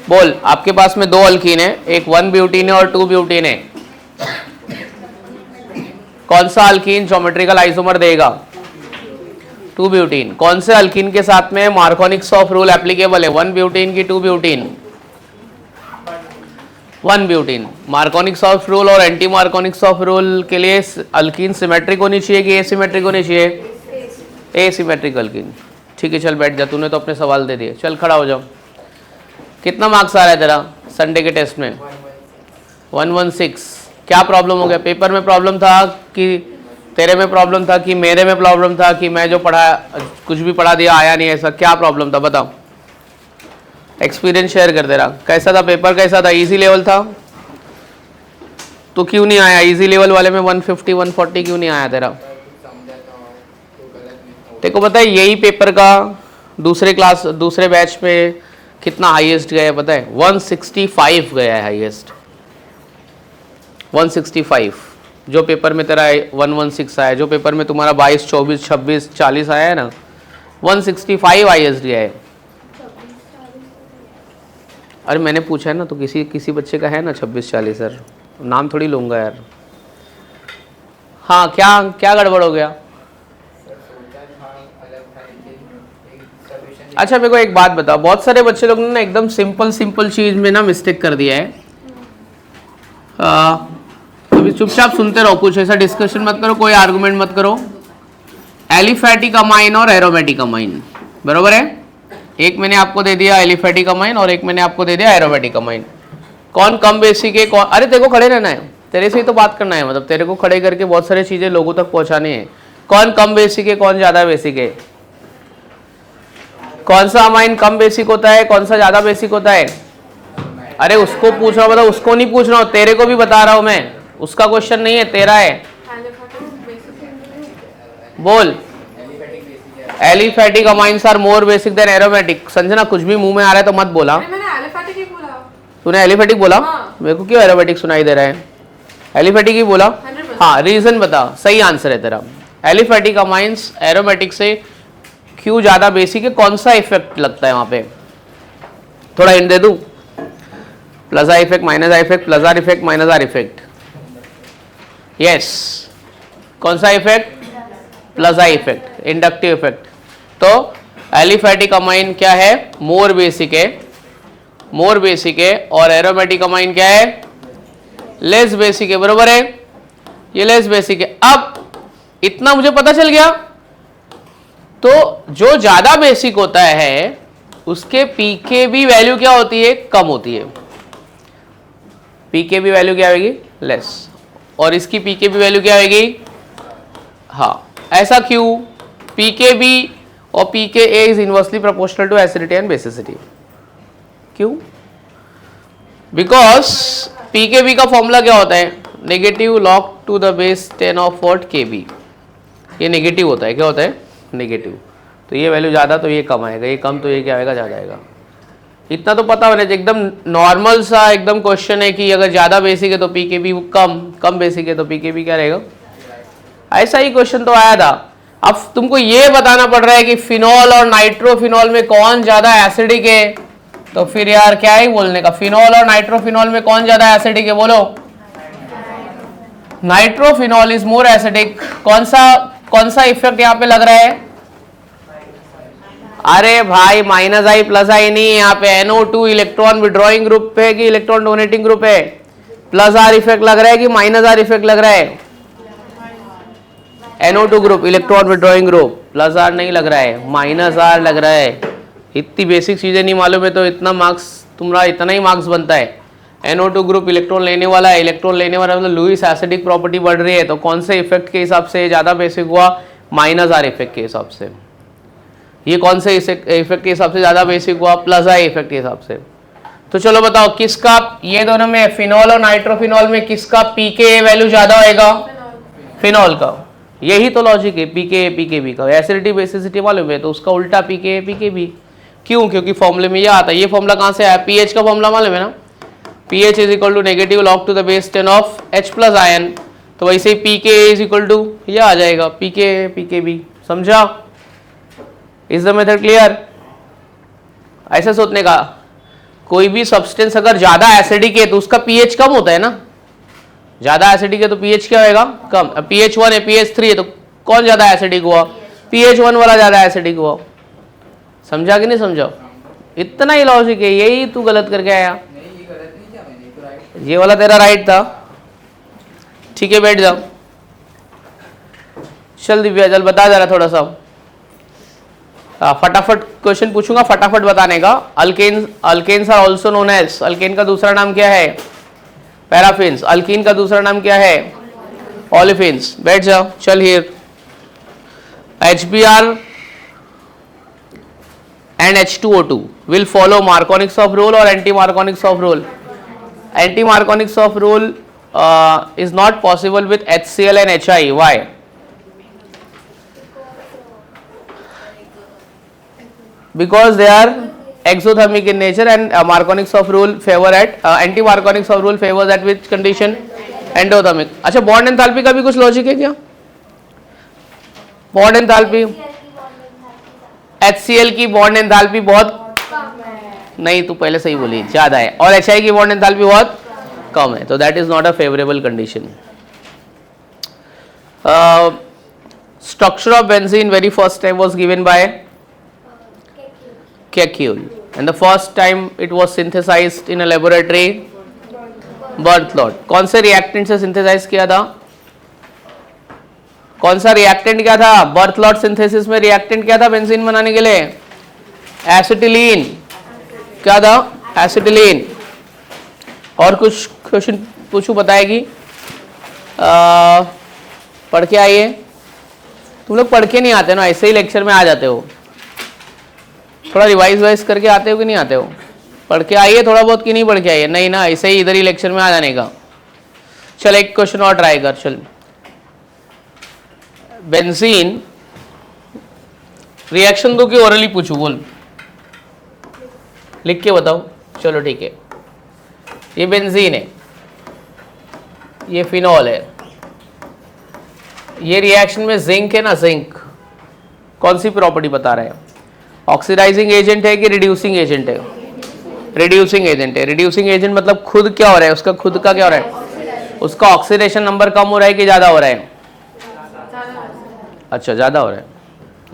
बोल, आपके पास में दो अल्कीन है, एक 1 ब्यूटीन है और 2 ब्यूटीन है, कौन सा अल्कीन ज्योमेट्रिकल आइसोमर देगा? 2 ब्यूटीन। कौन से अल्कीन के साथ में मार्कोनिक्स ऑफ रूल एप्लीकेबल है, 1 ब्यूटीन की 2 ब्यूटीन? 1 ब्यूटीन। मार्कोनिक्स ऑफ रूल और एंटी मार्कोनिक्स ऑफ रूल के लिए अल्कीन सिमेट्रिक होनी चाहिए कि एसिमेट्रिक होनी चाहिए? Asymmetric alkyne. ठीक है, चल बैठ जा, तूने तो अपने सवाल दे दिए, चल खड़ा हो जाओ। कितना मार्क्स आ रहा है तेरा संडे के टेस्ट में? 116। क्या प्रॉब्लम हो गया? पेपर में प्रॉब्लम था कि तेरे में प्रॉब्लम था कि मेरे में प्रॉब्लम था कि मैं जो पढ़ा कुछ भी पढ़ा दिया आया नहीं, ऐसा क्या प्रॉब्लम था बताओ? एक्सपीरियंस शेयर कर दे रहा। कैसा था पेपर, कैसा था? इजी लेवल था तो क्यों नहीं आया? इजी लेवल वाले में 150 140 क्यों नहीं आया तेरा? तेको पता है यही पेपर का दूसरे बैच पे कितना हाईएस्ट गया है पता है? 165 गया है हाईएस्ट, 165। जो पेपर में तेरा 116 आया, जो पेपर में तुम्हारा 22 24 26 40 आया है ना, 165 हाईएस्ट गया है। अरे मैंने पूछा है ना, तो किसी बच्चे का है ना 26 40 सर, नाम थोड़ी लूंगा यार। हाँ, क्या गड़बड़ हो गया? अच्छा मेरे को एक बात बताओ, बहुत सारे बच्चे लोग ने ना एकदम सिंपल चीज में ना मिस्टेक कर दिया है। अभी चुपचाप सुनते रहो, कुछ ऐसा डिस्कशन मत करो, कोई आर्गुमेंट मत करो। एलिफैटिक अमाइन और एरोमेटिक अमाइन, बरोबर है? एक मैंने आपको दे दिया एलिफैटिक अमाइन और एक मैंने आपको दे दिया एरोमेटिक अमाइन। कौन कम बेसिक है, कौन? अरे तेरे को खड़े रहना है, तेरे से ही तो बात करना है, मतलब तेरे को खड़े करके बहुत सारी चीजें लोगों तक पहुंचानी है। कौन कम बेसिक है, कौन ज्यादा बेसिक है? कौन सा अमाइन कम बेसिक होता है, कौन सा ज्यादा बेसिक होता है? अरे उसको पूछ रहा हूँ, मतलब उसको नहीं पूछ रहा हूँ, तेरे को भी बता रहा हूँ मैं, उसका क्वेश्चन नहीं है, तेरा है। बोल। Aliphatic amines are more basic than aromatic. Sanjana कुछ भी मुंह में आ रहा है तो मत बोला। मैंने एलिफैटिक ही बोला। तूने एलिफैटिक बोला? हाँ। मेरे को क्यों एरोमेटिक सुनाई दे रहा है? एलिफैटिक ही बोला। हाँ, रीजन बता, सही आंसर है तेरा। एलिफैटिक अमाइंस एरोमेटिक से क्यों ज्यादा बेसिक है, कौन सा इफेक्ट लगता है वहां पे? थोड़ा हिंट दे दूं? Plus are effect, minus are effect, plus are effect, minus are effect. Yes, कौन सा effect? Plus I effect, inductive effect. तो एलिफैटिक अमाइन क्या है? मोर बेसिक है, मोर बेसिक है। और एरोमेटिक अमाइन क्या है? लेस बेसिक है, बरोबर है? ये लेस बेसिक है। अब इतना मुझे पता चल गया, तो जो ज्यादा बेसिक होता है उसके पीकेबी वैल्यू क्या होती है? कम होती है। पीकेबी वैल्यू क्या होगी? लेस। और इसकी पीकेबी वैल्यू क्या होगी? हाँ, ऐसा क्यों? पीकेबी और pKa is inversely proportional to acidity and basicity. क्यों? बिकॉज पीकेबी का फॉर्मूला क्या होता है? Negative log to the base 10 of what Kb. ये नेगेटिव होता है, क्या होता है? नेगेटिव। तो ये वैल्यू ज़्यादा तो ये कम आएगा, ये कम तो ये क्या आएगा? ज़्यादा आएगा। इतना तो पता होना चाहिए। एकदम नॉर्मल सा एकदम क्वेश्चन है कि अगर ज़्यादा बेसिक है तो पीकेबी कम बेसिक है तो पीकेबी क्या रहेगा? ऐसा ही क्वेश्चन तो आया था। अब तुमको ये बताना पड़ रहा है कि फिनॉल और नाइट्रोफिनॉल में कौन ज्यादा एसिडिक है, तो फिर यार क्या ही बोलने का। फिनॉल और नाइट्रोफिनॉल में कौन ज्यादा एसिडिक है? बोलो। Nitrophenol is more acidic. कौन सा इफेक्ट यहाँ पे लग रहा है? अरे भाई माइनस आई प्लस आई नहीं, यहाँ पे NO2 इलेक्ट्रॉन विड्रॉइंग ग्रुप है कि इलेक्ट्रॉन डोनेटिंग ग्रुप है? प्लस आर इफेक्ट लग रहा है कि माइनस आर इफेक्ट लग रहा है? NO2 group, electron withdrawing group. Plus R नहीं लग रहा है, माइनस आर लग रहा है। इतनी बेसिक चीजें नहीं मालूम है तो इतना मार्क्स तुम्हारा इतना ही मार्क्स बनता है। NO2 ग्रुप इलेक्ट्रॉन लेने वाला है, इलेक्ट्रॉन लेने वाला मतलब लुईस एसिडिक प्रॉपर्टी बढ़ रही है, तो कौन से इफेक्ट के हिसाब से ज्यादा बेसिक हुआ? माइनस आर इफेक्ट के हिसाब से। ये कौन से इफेक्ट के हिसाब से ज्यादा बेसिक हुआ? प्लस आई इफेक्ट के हिसाब से। तो चलो बताओ किसका, ये दोनों में फिनॉल और नाइट्रोफिनॉल में किसका पीके वैल्यू ज्यादा होएगा? फिनॉल का। यही तो लॉजिक है पीके पीकेबी का। एसिडिटी बेसिसिटी मालूम है तो उसका उल्टा पीके पीकेबी। क्यों? क्योंकि फॉर्मूले में ये आता है। ये फॉर्मूला कहाँ से आया? पीएच का फॉर्मूला मालूम है ना? PH is equal to negative log to the base 10 of H plus ion. तो वैसे ही पीके इज इक्वल टू ये आ जाएगा, पीके पीकेबी। समझा? Is the method clear? ऐसे सोचने का। कोई भी सब्सटेंस अगर ज्यादा एसिडिक है तो उसका पीएच कम होता है ना, ज्यादा एसिडिक है तो पीएच क्या होगा, कम। पीएच 1 है, पीएच 3 है, तो कौन ज्यादा एसिडिक हुआ, पीएच 1 वाला ज्यादा एसिडिक हुआ। समझा कि नहीं समझा? इतना ही लॉजिक है, यही तू गलत करके आया। ये वाला तेरा राइट था, ठीक है, बैठ जाओ। चल दिव्या, चल बता जरा थोड़ा सा, फटाफट क्वेश्चन पूछूंगा, फटाफट बताने का। Alkanes are also known as, alkane का दूसरा नाम क्या है, पैराफिन्स। अल्कीन का दूसरा नाम क्या है, ओलेफिन्स। बैठ जाओ, चल here. HBr and H2O2 will follow Marconics of rule or anti-Marconics of rule? Anti-Marconics of rule is not possible with HCl and HI. Why? Because they are exothermic in nature, and Marconics of rule favor at anti-Marconics of rule favors at which condition, endothermic. अच्छा, bond enthalpy का भी कुछ logic है क्या? Bond enthalpy, HCl की bond enthalpy बहुत नहीं, तू पहले सही बोली, ज्यादा है, और HI की बॉन्ड एंथैल्पी बहुत कम है, तो that is not a favourable condition. Structure of benzene very first time was given by Kekulé, and the first time it was synthesized in a laboratory, Berthelot। कौन से रिएक्टेंट से synthesise किया था, कौन सा रिएक्टेंट क्या था, बर्थलॉट सिंथेसिस में रिएक्टेंट क्या था बेंजीन बनाने के लिए, एसिटिलीन। क्या था, एसिटिलीन। और कुछ क्वेश्चन पूछूं, बताएगी? पढ़ के आइए, तुम लोग पढ़ के नहीं आते ना, ऐसे ही लेक्चर में आ जाते हो, थोड़ा रिवाइज वाइज करके आते हो कि नहीं आते हो? पढ़ के आइए थोड़ा बहुत, कि नहीं पढ़ के आइए? नहीं ना, ऐसे ही इधर ही लेक्चर में आ जाने का। चल एक क्वेश्चन और ट्राई कर, चल। बेंजीन रिएक्शन दो कि ओरली पूछू, बोल, लिख के बताओ। चलो ठीक है, ये बेंजीन है, ये फिनॉल है, ये रिएक्शन में जिंक है ना, जिंक कौन सी प्रॉपर्टी बता रहा है, ऑक्सीडाइजिंग एजेंट है कि रिड्यूसिंग एजेंट है? रिड्यूसिंग एजेंट है। रिड्यूसिंग एजेंट मतलब खुद क्या हो रहा है, उसका खुद का क्या हो रहा है, उसका ऑक्सीडेशन नंबर कम हो रहा है कि ज्यादा हो रहा है? अच्छा, ज्यादा हो रहा है।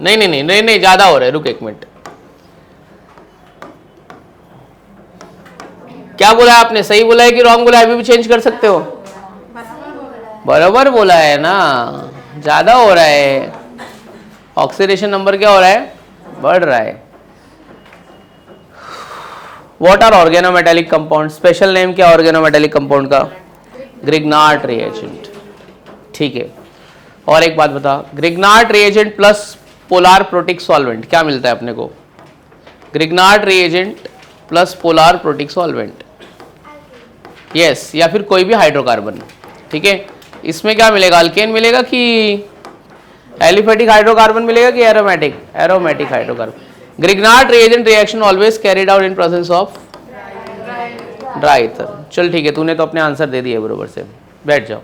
नहीं नहीं नहीं नहीं नहीं, ज्यादा हो रहा है। रुक एक मिनट, क्या बोला है आपने, सही बोला है कि रॉन्ग बोला है? अभी भी चेंज कर सकते हो। बराबर बोला है ना, ज्यादा हो रहा है, ऑक्सीडेशन नंबर क्या हो रहा है, बढ़ रहा है। What are organometallic compound, special name क्या ऑर्गेनोमेटेलिक कंपाउंड का, ग्रिग्नार्ड रिएजेंट। ठीक है, और एक बात बता, Grignard reagent plus polar protic solvent क्या मिलता है अपने को? Grignard reagent plus polar protic solvent, yes, या फिर कोई भी हाइड्रोकार्बन। ठीक है, इसमें क्या मिलेगा, अल्केन मिलेगा कि एलिफेटिक हाइड्रोकार्बन मिलेगा कि aromatic? Aromatic hydrocarbon. Grignard reagent reaction always carried out in presence of dry ether. चल ठीक है, तूने तो अपने आंसर दे दिए बरोबर से, बैठ जाओ।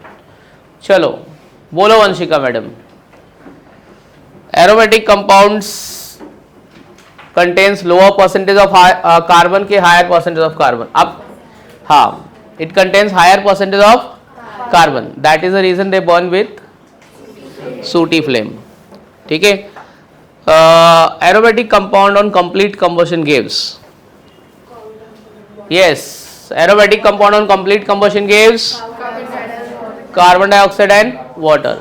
चलो बोलो Vanshika madam, aromatic compounds contains lower percentage of carbon के हायर परसेंटेज ऑफ कार्बन। अब हाँ, it contains higher percentage of carbon, that is the reason they burn with sooty flame. ठीक है, aromatic compound on complete combustion gives, yes, aromatic compound on complete combustion gives carbon dioxide and water,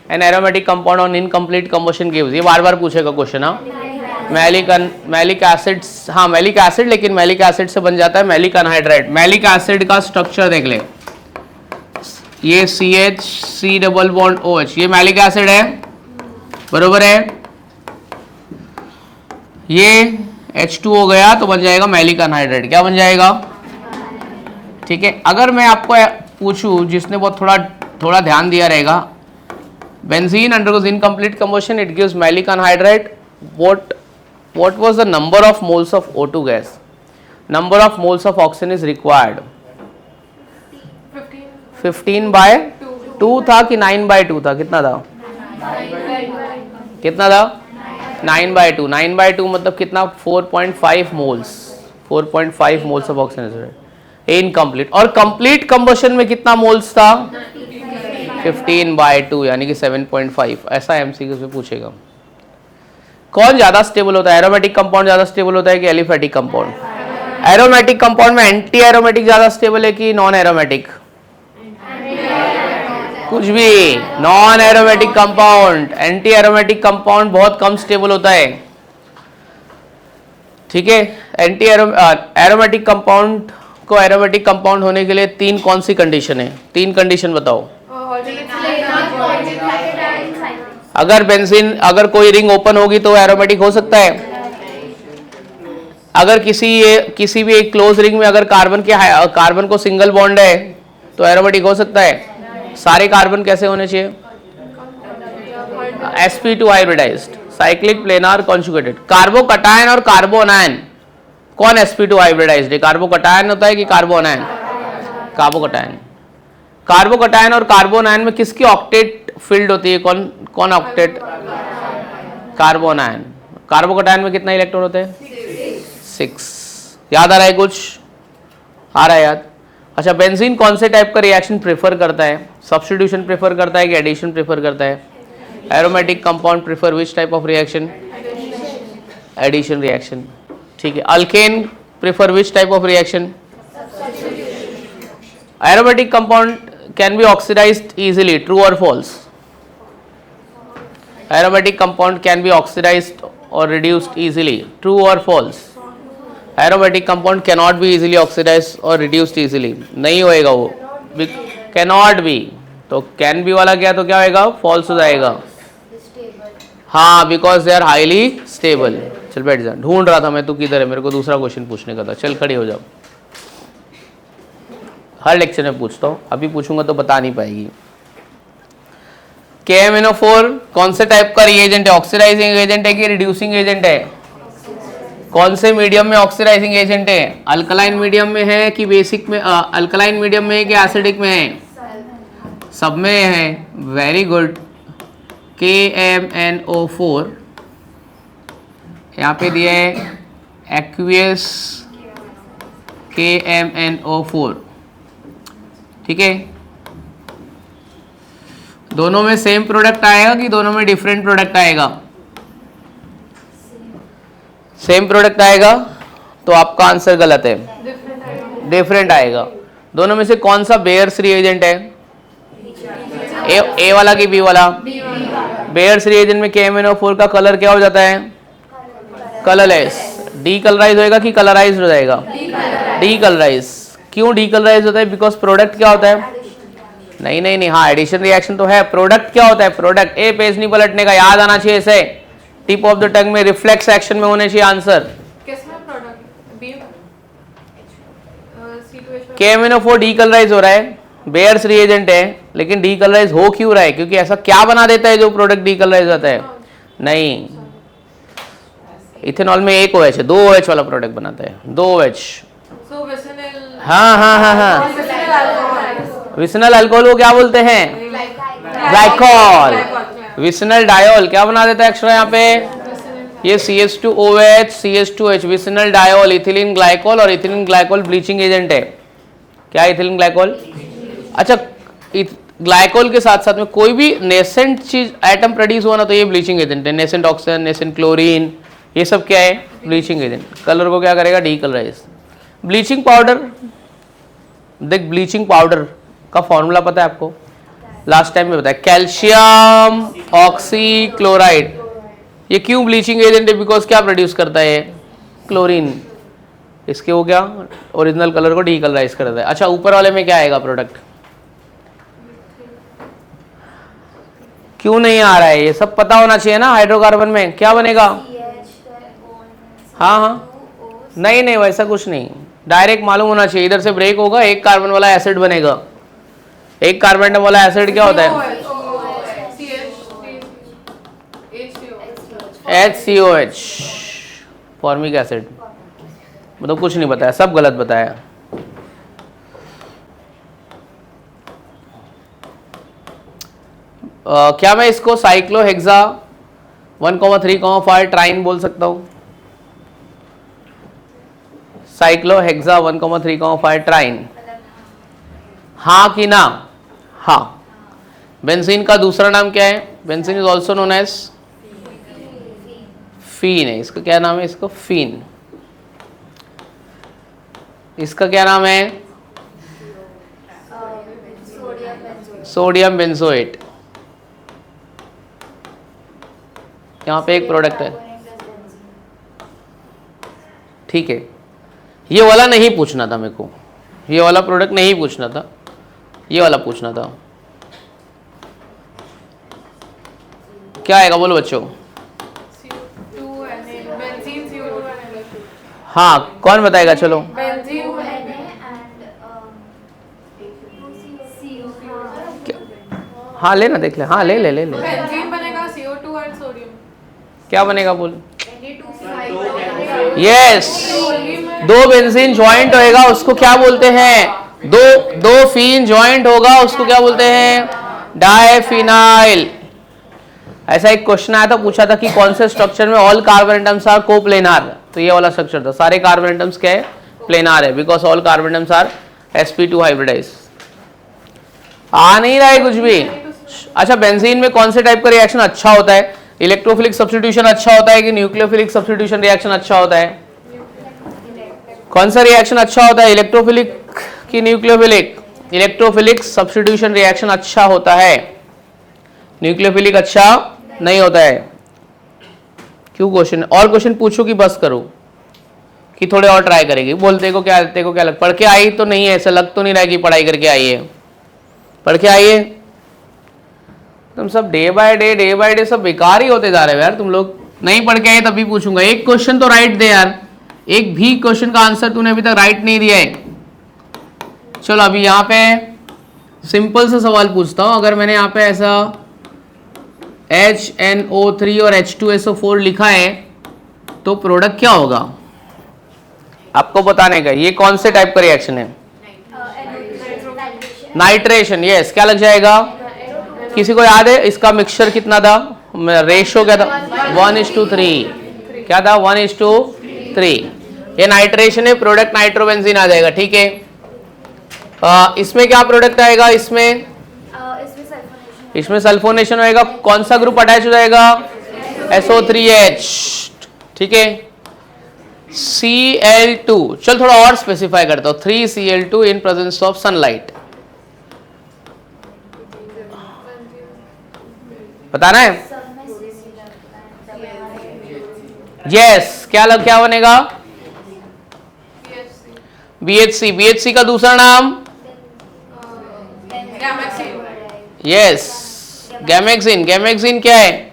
and aromatic compound on incomplete combustion gives, ये बार बार पूछेगा question. हाँ, malic acid, हाँ malic acid, लेकिन malic acid से बन जाता है maleic anhydride. Malic acid का स्ट्रक्चर देख ले, ये CH C double bond OH, ये मैलिक एसिड है, बरोबर है। ये H2 हो गया तो बन जाएगा मैलिक अनहाइड्राइड, क्या बन जाएगा? ठीक है, अगर मैं आपको पूछूं, जिसने बहुत थोड़ा ध्यान दिया रहेगा, benzene undergoes incomplete combustion, it gives maleic anhydride. what was the number of moles of O2 gas? Number of moles of oxygen is required 15/2 था कि 9/2 था? कितना था, कितना था? 9/2। 9/2 मतलब कितना, 4.5 moles, 4.5 moles of oxygen incomplete. और कंप्लीट कंबशन में कितना मोल्स था? 15/2 यानी कि 7.5। ऐसा एमसीक्यू से पूछेगा। कौन ज्यादा स्टेबल होता है? एरोमेटिक कंपाउंड ज्यादा स्टेबल होता है कि एलिफेटिक कंपाउंड? एरोमेटिक कंपाउंड में एंटी एरोमेटिक ज्यादा स्टेबल है कि नॉन एरोमेटिक? कुछ भी, non aromatic compound. Anti aromatic compound बहुत कम स्टेबल होता है, ठीक है। एंटी एरोमेटिक कंपाउंड को एरोमेटिक कंपाउंड होने के लिए तीन कौन सी कंडीशन है? तीन कंडीशन बताओ। अगर बेंजीन, अगर कोई रिंग ओपन होगी तो एरोमेटिक हो सकता है। अगर किसी भी एक क्लोज रिंग में अगर कार्बन को सिंगल बॉन्ड है तो एरोमेटिक हो सकता है। सारे कार्बन कैसे होने चाहिए? sp2 hybridized, cyclic planar conjugated. Carbocation और कार्बोनायन कौन sp2 हाइब्रिडाइज्ड है? कार्बोकटायन होता है कि कार्बोनायन? कार्बोकटायन। कार्बोकटायन और कार्बोनायन में किसकी ऑक्टेट फील्ड होती है? कौन ऑक्टेट? कार्बोनायन। कार्बोकटायन में कितना इलेक्ट्रॉन होते हैं? 6। याद आ रहा है? कुछ आ रहा है याद? अच्छा, बेंजीन कौन से टाइप का रिएक्शन प्रेफर करता है? सब्स्टिट्यूशन प्रेफर करता है कि एडिशन प्रेफर करता है? Aromatic compound prefer which type of reaction? Addition reaction, ठीक है। Alkane prefer which type of reaction? Aromatic compound can be oxidized easily, true और false? Aromatic compound can be oxidized और reduced easily, true और false? Aromatic compound cannot be easily oxidized और reduced easily, नहीं होएगा वो, cannot be. तो can be वाला क्या, तो क्या होएगा? फॉल्स हो जाएगा। हाँ, because they are highly stable. चल बैठ जा, ढूंढ रहा था मैं तू किधर है, मेरे को दूसरा क्वेश्चन पूछने का था। चल खड़ी हो जाओ, हर लेक्चर में पूछता हूँ, अभी पूछूंगा तो बता नहीं पाएगी। KMnO4 कौन से टाइप का रिएजेंट है? ऑक्सीडाइजिंग एजेंट है कि रिड्यूसिंग एजेंट है? कौन से मीडियम में ऑक्सीडाइजिंग एजेंट है? अल्कलाइन मीडियम में है कि बेसिक में? अल्कलाइन मीडियम में है कि एसिडिक में है? सब में है। Very good. KMnO4 यहाँ पे दिया है एक्वियस KMnO4, ठीक है। दोनों में सेम प्रोडक्ट आएगा कि दोनों में डिफरेंट प्रोडक्ट आएगा? सेम प्रोडक्ट आएगा तो आपका आंसर गलत है, डिफरेंट आएगा। दोनों में से कौन सा बेयर्स रिएजेंट है? ए वाला कि बी वाला? बेयर्स रिएजेंट में KMnO4 का कलर क्या हो जाता है? कलरलेस। डीकलराइज होएगा कि कलराइज्ड हो जाएगा? डीकलराइज। क्यों डीकलराइज होता है? बिकॉज प्रोडक्ट क्या होता है? नहीं नहीं नहीं, हाँ एडिशन रिएक्शन तो है। प्रोडक्ट क्या होता है? प्रोडक्ट। ए पेज नहीं पलटने का, याद आना चाहिए इसे। टिप ऑफ द टंग में रिफ्लेक्स एक्शन में होने चाहिए आंसर। KMnO4 डीकलराइज हो रहा है, बेयर्स रिएजेंट है, लेकिन डीकलराइज हो क्यों रहा है? क्योंकि ऐसा क्या बना देता है जो प्रोडक्ट डीकलराइज होता है? नहीं, इथेनॉल में एक OH है, 2 OH वाला प्रोडक्ट बनाता है, 2 OH। हाँ हाँ हाँ हाँ, विसनल अल्कोहल को क्या बोलते हैं? ग्लाइकॉल। विसनल डायोल क्या बना देता है एक्स्ट्रा यहाँ पे? ये CH2OH CH2H, vicinal diol, ethylene glycol. और इथिलीन ग्लाइकोल ब्लीचिंग एजेंट है। क्या इथिलीन ग्लाइकोल? अच्छा, ग्लाइकोल के साथ साथ में कोई भी नेसेंट चीज एटम प्रोड्यूस हुआ ना तो ये ब्लीचिंग एजेंट है। नेसेंट ऑक्सीजन, नेसेंट क्लोरीन, ये सब क्या है? Bleaching agent. कलर को क्या करेगा? डीकलराइज। ब्लीचिंग पाउडर, देख ब्लीचिंग पाउडर का फॉर्मूला पता है आपको? लास्ट टाइम में बताया, कैल्शियम ऑक्सी क्लोराइड। ये क्यों ब्लीचिंग एजेंट है? बिकॉज क्या प्रोड्यूस करता है? क्लोरीन। इसके वो क्या ओरिजिनल कलर को डीकलराइज करता है। अच्छा, ऊपर वाले में क्या आएगा प्रोडक्ट? क्यों नहीं आ रहा है? ये सब पता होना चाहिए ना। हाइड्रोकार्बन में क्या बनेगा? हाँ हाँ, नहीं नहीं वैसा कुछ नहीं, डायरेक्ट मालूम होना चाहिए। इधर से ब्रेक होगा, एक कार्बन वाला एसिड बनेगा। एक कार्बन वाला एसिड क्या होता है? HCOH, formic acid. मतलब कुछ नहीं बताया, सब गलत बताया। क्या मैं इसको साइक्लोहेक्सा 1,3,5 ट्राइन बोल सकता हूँ? साइक्लोहेक्सा 1,3,5 ट्राइन, हाँ कि ना? हाँ। बेंजीन का दूसरा नाम क्या है? Benzene is also known as phene है। इसका क्या नाम है? इसको फीन। इसका क्या नाम है? Sodium benzoate. यहाँ पे एक प्रोडक्ट है, ठीक है। ये वाला नहीं पूछना था मेरे को, ये वाला प्रोडक्ट नहीं पूछना था, ये वाला पूछना था। क्या आएगा बोलो बच्चों? हाँ, कौन बताएगा? चलो हाँ लेना, देख ले। हाँ ले ले ले ले। बेंजीन बनेगा CO2 और सोडियम। क्या बनेगा बोल? यस, दो बेंजीन ज्वाइंट होएगा उसको क्या बोलते हैं? दो फीन ज्वाइंट होगा उसको क्या बोलते हैं? डाइफिनाइल। ऐसा एक क्वेश्चन आया था, पूछा था कि कौन से स्ट्रक्चर में all carbon atoms are coplanar, तो ये वाला स्ट्रक्चर था। सारे कार्बन एटम्स क्या है? प्लेनार है, because all carbon atoms are sp2 hybridize. आ नहीं रहा है कुछ भी? अच्छा, बेंजीन में कौन से टाइप का रिएक्शन अच्छा होता है? इलेक्ट्रोफिलिक सब्स्टिट्यूशन अच्छा होता है कि न्यूक्लियोफिलिक सब्स्टिट्यूशन रिएक्शन अच्छा होता है? कौन सा रिएक्शन अच्छा होता है, इलेक्ट्रोफिलिक कि न्यूक्लियोफिलिक? इलेक्ट्रोफिलिक सब्स्टिट्यूशन रिएक्शन अच्छा होता है, न्यूक्लियोफिलिक अच्छा नहीं होता है। क्यों? क्वेश्चन और क्वेश्चन पूछो कि बस करो कि थोड़े और ट्राई करेगी? बोलते को क्या लग, पढ़ के आई तो नहीं है, ऐसा लग तो नहीं रहा कि पढ़ाई करके आई है। पढ़ के आइए। तुम सब डे बाय डे सब बेकार ही होते जा रहे हो यार तुम लोग। नहीं पढ़ के आए तभी पूछूंगा। एक क्वेश्चन तो राइट दे यार, एक भी क्वेश्चन का आंसर तूने अभी तक राइट नहीं दिया है। चलो अभी यहाँ पे सिंपल सा सवाल पूछता हूँ। अगर मैंने यहाँ पे ऐसा HNO3 और H2SO4 लिखा है तो प्रोडक्ट क्या होगा आपको बताने का। ये कौन से टाइप का रिएक्शन है? नाइट्रेशन। यस, क्या लग जाएगा? किसी को याद है इसका मिक्सचर कितना था? रेशियो क्या था? 1:3। क्या था? 1:3। ये नाइट्रेशन है, प्रोडक्ट नाइट्रोबेंजीन आ जाएगा, ठीक है। इसमें क्या प्रोडक्ट आएगा? इसमें सल्फोनेशन होएगा। कौन सा ग्रुप अटैच हो जाएगा? SO3H, ठीक है। Cl2, चल थोड़ा और स्पेसिफाई करता हूँ। 3Cl2 in presence of sunlight, बताना है? यस, क्या बनेगा? BHC। BHC का दूसरा नाम? Yes, gammexane. गैमेक्सिन क्या है?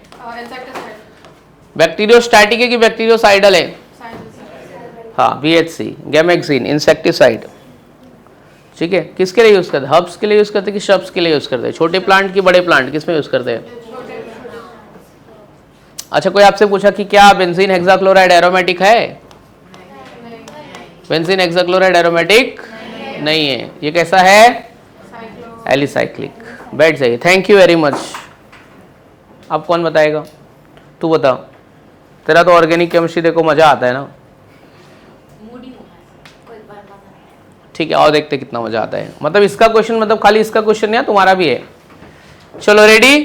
बैक्टीरियोस्टैटिक है कि बैक्टीरियोसाइडल है? हाँ, BHC गैमेक्सिन, इंसेक्टिसाइड, ठीक है। किसके लिए यूज करते हैं? हर्ब्स के लिए यूज करते हैं कि श्रब्स के लिए यूज करते हैं? छोटे प्लांट की बड़े प्लांट, किस में यूज करते हैं? अच्छा, कोई आपसे पूछा कि क्या बेंजीन हेक्साक्लोराइड एरोमेटिक है? बेंजीन हेक्साक्लोराइड एरोमेटिक नहीं है। ये कैसा है? एलिसाइक्लिक। बैठ जाइए, थैंक यू वेरी मच। अब कौन बताएगा? तू बता, तेरा तो ऑर्गेनिक केमिस्ट्री देखो मजा आता है ना। ठीक है, और देखते कितना मजा आता है। मतलब इसका क्वेश्चन, मतलब खाली इसका क्वेश्चन नहीं है, तुम्हारा भी है। चलो रेडी,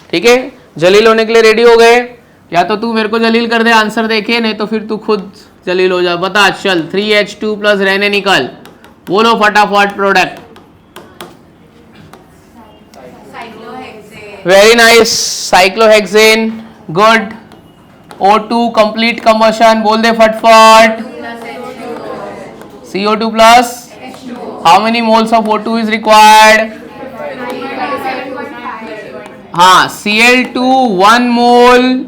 ठीक है। जलील होने के लिए रेडी हो गए? या तो तू मेरे को जलील कर दे आंसर देखे, नहीं तो फिर तू खुद जलील हो जा। बता, चल। 3H2 प्लस रहने निकल, बोलो फटाफट product. Very nice, cyclohexane, good. O2 complete combustion, बोल दे फटफट। CO2 plus how many moles of O2 is required? हाँ, Cl2 1 mole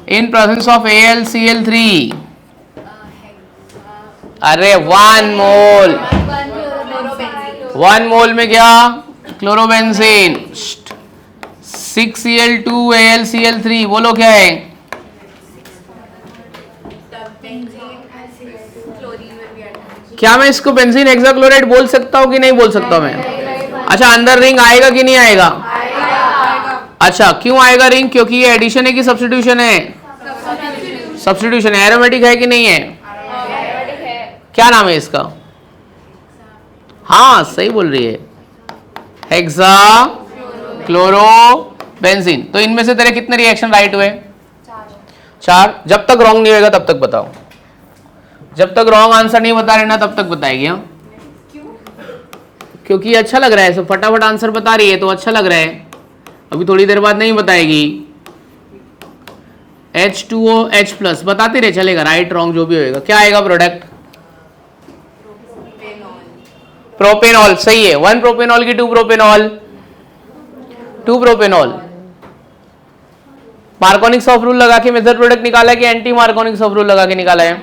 in presence of AlCl3। अरे 1 mole, 1 mole में क्या? क्लोरोबेंजीन। 6Cl2 AlCl3, बोलो क्या है? क्या मैं इसको बेंजीन हेक्साक्लोराइड बोल सकता हूँ कि नहीं बोल सकता मैं? अच्छा, अंदर रिंग आएगा कि नहीं आएगा? अच्छा, क्यों आएगा रिंग? क्योंकि ये एडिशन है कि सब्स्टिट्यूशन है? सब्स्टिट्यूशन है। एरोमेटिक है कि नहीं है? क्या नाम है इसका? हाँ सही बोल रही है, हेक्सा क्लोरो बेंजीन। तो इनमें से तेरे कितने रिएक्शन राइट हुए? 4। जब तक रॉन्ग नहीं होगा तब तक बताओ, जब तक रॉन्ग आंसर नहीं बता रहे ना तब तक बताएगी। हाँ क्योंकि अच्छा लग रहा है, सब फटाफट आंसर बता रही है तो अच्छा लग रहा है। अभी थोड़ी देर बाद नहीं बताएगी। H2O H+ बताते रहे चलेगा, राइट रॉन्ग जो भी होएगा। क्या आएगा प्रोडक्ट? प्रोपेनॉल। सही है। 1 प्रोपेनॉल की 2 प्रोपेनॉल, 2 प्रोपेनॉल। मार्कोनिक ऑफ रूल लगा के मेथड प्रोडक्ट निकाला है कि एंटी मार्कोनिक ऑफ रूल लगा के निकाला है?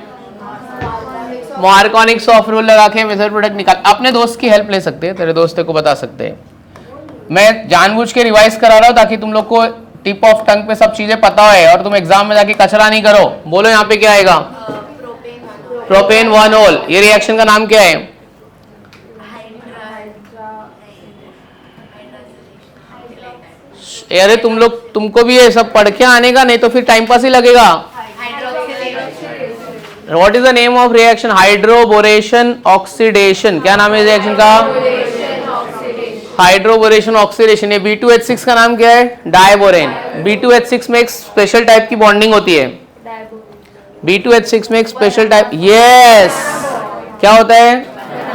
मार्कोनिक ऑफ रूल लगा के मेथड प्रोडक्ट निकाल। अपने दोस्त की हेल्प ले सकते हैं, तेरे दोस्त को बता सकते हैं। मैं जानबूझ के रिवाइज करा रहा हूं ताकि तुम लोग को टिप ऑफ टंग पे सब चीजें पता है और तुम एग्जाम में जाके कचरा नहीं करो। बोलो यहाँ पे क्या आएगा? प्रोपेन 1-ऑल। ये रिएक्शन का नाम क्या है? अरे तुम लोग, तुमको भी ये सब पढ़ के आने का, नहीं तो फिर टाइम पास ही लगेगा। What is the name of reaction? Hydroboration oxidation. क्या नाम है रिएक्शन का? Hydroboration oxidation. ये B2H6 का नाम क्या है? डायबोरेन। B2H6 में एक स्पेशल टाइप की बॉन्डिंग होती है। B2H6 में एक स्पेशल टाइप, यस, क्या होता है?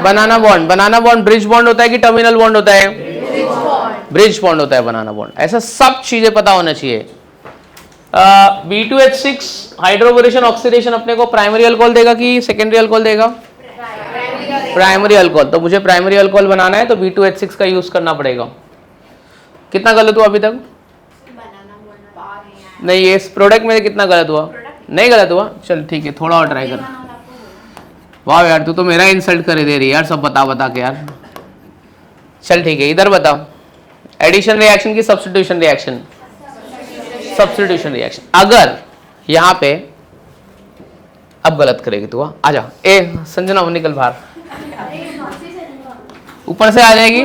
बनाना बॉन्ड। बनाना बॉन्ड ब्रिज बॉन्ड होता है कि टर्मिनल बॉन्ड होता है? ब्रिज बॉन्ड होता है बनाना बॉन्ड। ऐसा सब चीजें पता होना चाहिए। B2H6 हाइड्रोबोरेशन ऑक्सीडेशन अपने को प्राइमरी अल्कोहल देगा कि सेकेंडरी अल्कोहल देगा? Primary alcohol. तो मुझे प्राइमरी अल्कोहल बनाना है तो B2H6 का यूज करना पड़ेगा। कितना गलत हुआ अभी तक? नहीं, ये इस प्रोडक्ट में कितना गलत हुआ? नहीं गलत हुआ। चल ठीक है, थोड़ा और ट्राई कर। वाह यार, तू तो मेरा इंसल्ट कर दे रही है यार, सब बता बता के यार। चल ठीक है, इधर बताओ। एडिशन रिएक्शन की सब्स्टिट्यूशन रिएक्शन? Substitution reaction. अगर यहां पे अब गलत करेगी तू, आजा। ए संजना वो निकल बाहर, ऊपर से आ जाएगी।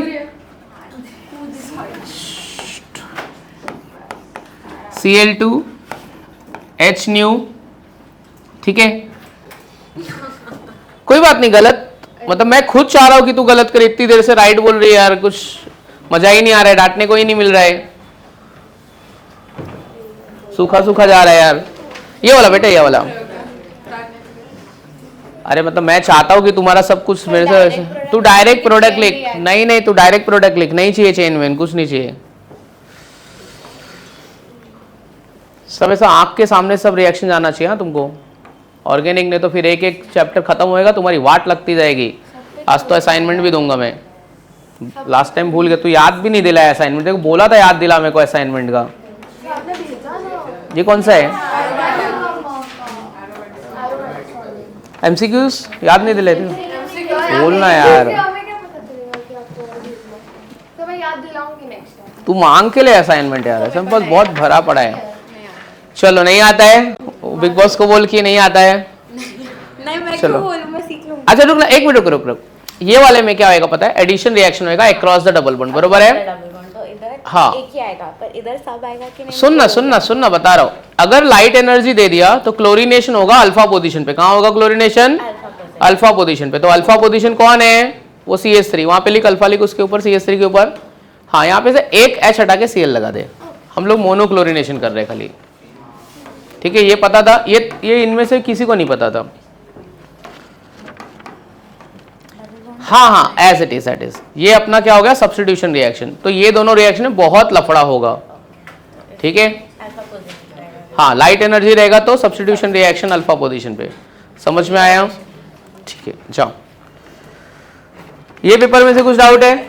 Cl2 H न्यू, ठीक है, कोई बात नहीं। गलत मतलब मैं खुद चाह रहा हूं कि तू गलत करे, इतनी देर से राइट बोल रही है यार, कुछ मजा ही नहीं आ रहा है, डांटने को ही नहीं मिल रहा है, सूखा सूखा जा रहा है यार। ये वाला बेटा, ये वाला। अरे मतलब मैं चाहता हूं कि तुम्हारा सब कुछ मेरे से वैसे। तू डायरेक्ट प्रोडक्ट लिख। नहीं नहीं, तू डायरेक्ट प्रोडक्ट लिख, नहीं चाहिए चेन वेन, कुछ नहीं चाहिए। सब ऐसा आंख के सामने सब रिएक्शन जाना चाहिए। हाँ तुमको ऑर्गेनिक, नहीं तो फिर एक एक चैप्टर खत्म होएगा, तुम्हारी वाट लगती जाएगी। आज तो असाइनमेंट भी दूंगा मैं। लास्ट टाइम भूल गया, तू याद भी नहीं दिलाया असाइनमेंट। देखो बोला था याद दिला मेरे को असाइनमेंट का। ये कौन सा है? MCQs याद नहीं दिले थे? बोलना यार, तू मांग के ले असाइनमेंट यार, ऐसा बस बहुत भरा पड़ा है। चलो नहीं आता है, बिग बॉस को बोल के नहीं आता है। नहीं मैं चलो क्यों बोलूं, मैं सीख लूंगी। अच्छा रुक ना, एक मिनट रुक रुक। ये वाले में क्या होएगा पता है? एडिशन रिएक्शन होएगा अक्रॉस द डबल बॉन्ड, बरोबर है? हाँ, एक ही आएगा, पर इधर सब आएगा कि नहीं? सुनना बता रहा हूँ। अगर लाइट एनर्जी दे दिया तो क्लोरीनेशन होगा अल्फा पोजीशन पे। कहाँ होगा क्लोरीनेशन? अल्फा पोजीशन पे। तो अल्फा पोजीशन कौन है? वो CH3। वहां पे लिख, अल्फा लिख, उसके ऊपर CH3 के ऊपर। हाँ, यहाँ पे से एक H हटा के Cl लगा दे। हम लोग मोनोक्लोरिनेशन कर रहे हैं खाली, ठीक है? ये पता था, ये इनमें से किसी को नहीं पता था। हाँ, एज इट इज। ये अपना क्या हो गया? Substitution reaction. तो ये दोनों रिएक्शन में बहुत लफड़ा होगा, ठीक है? हाँ, लाइट एनर्जी रहेगा तो सब्स्टिट्यूशन रिएक्शन अल्फा पोजीशन पे। समझ में आया? ठीक है, जाओ। ये पेपर में से कुछ डाउट है?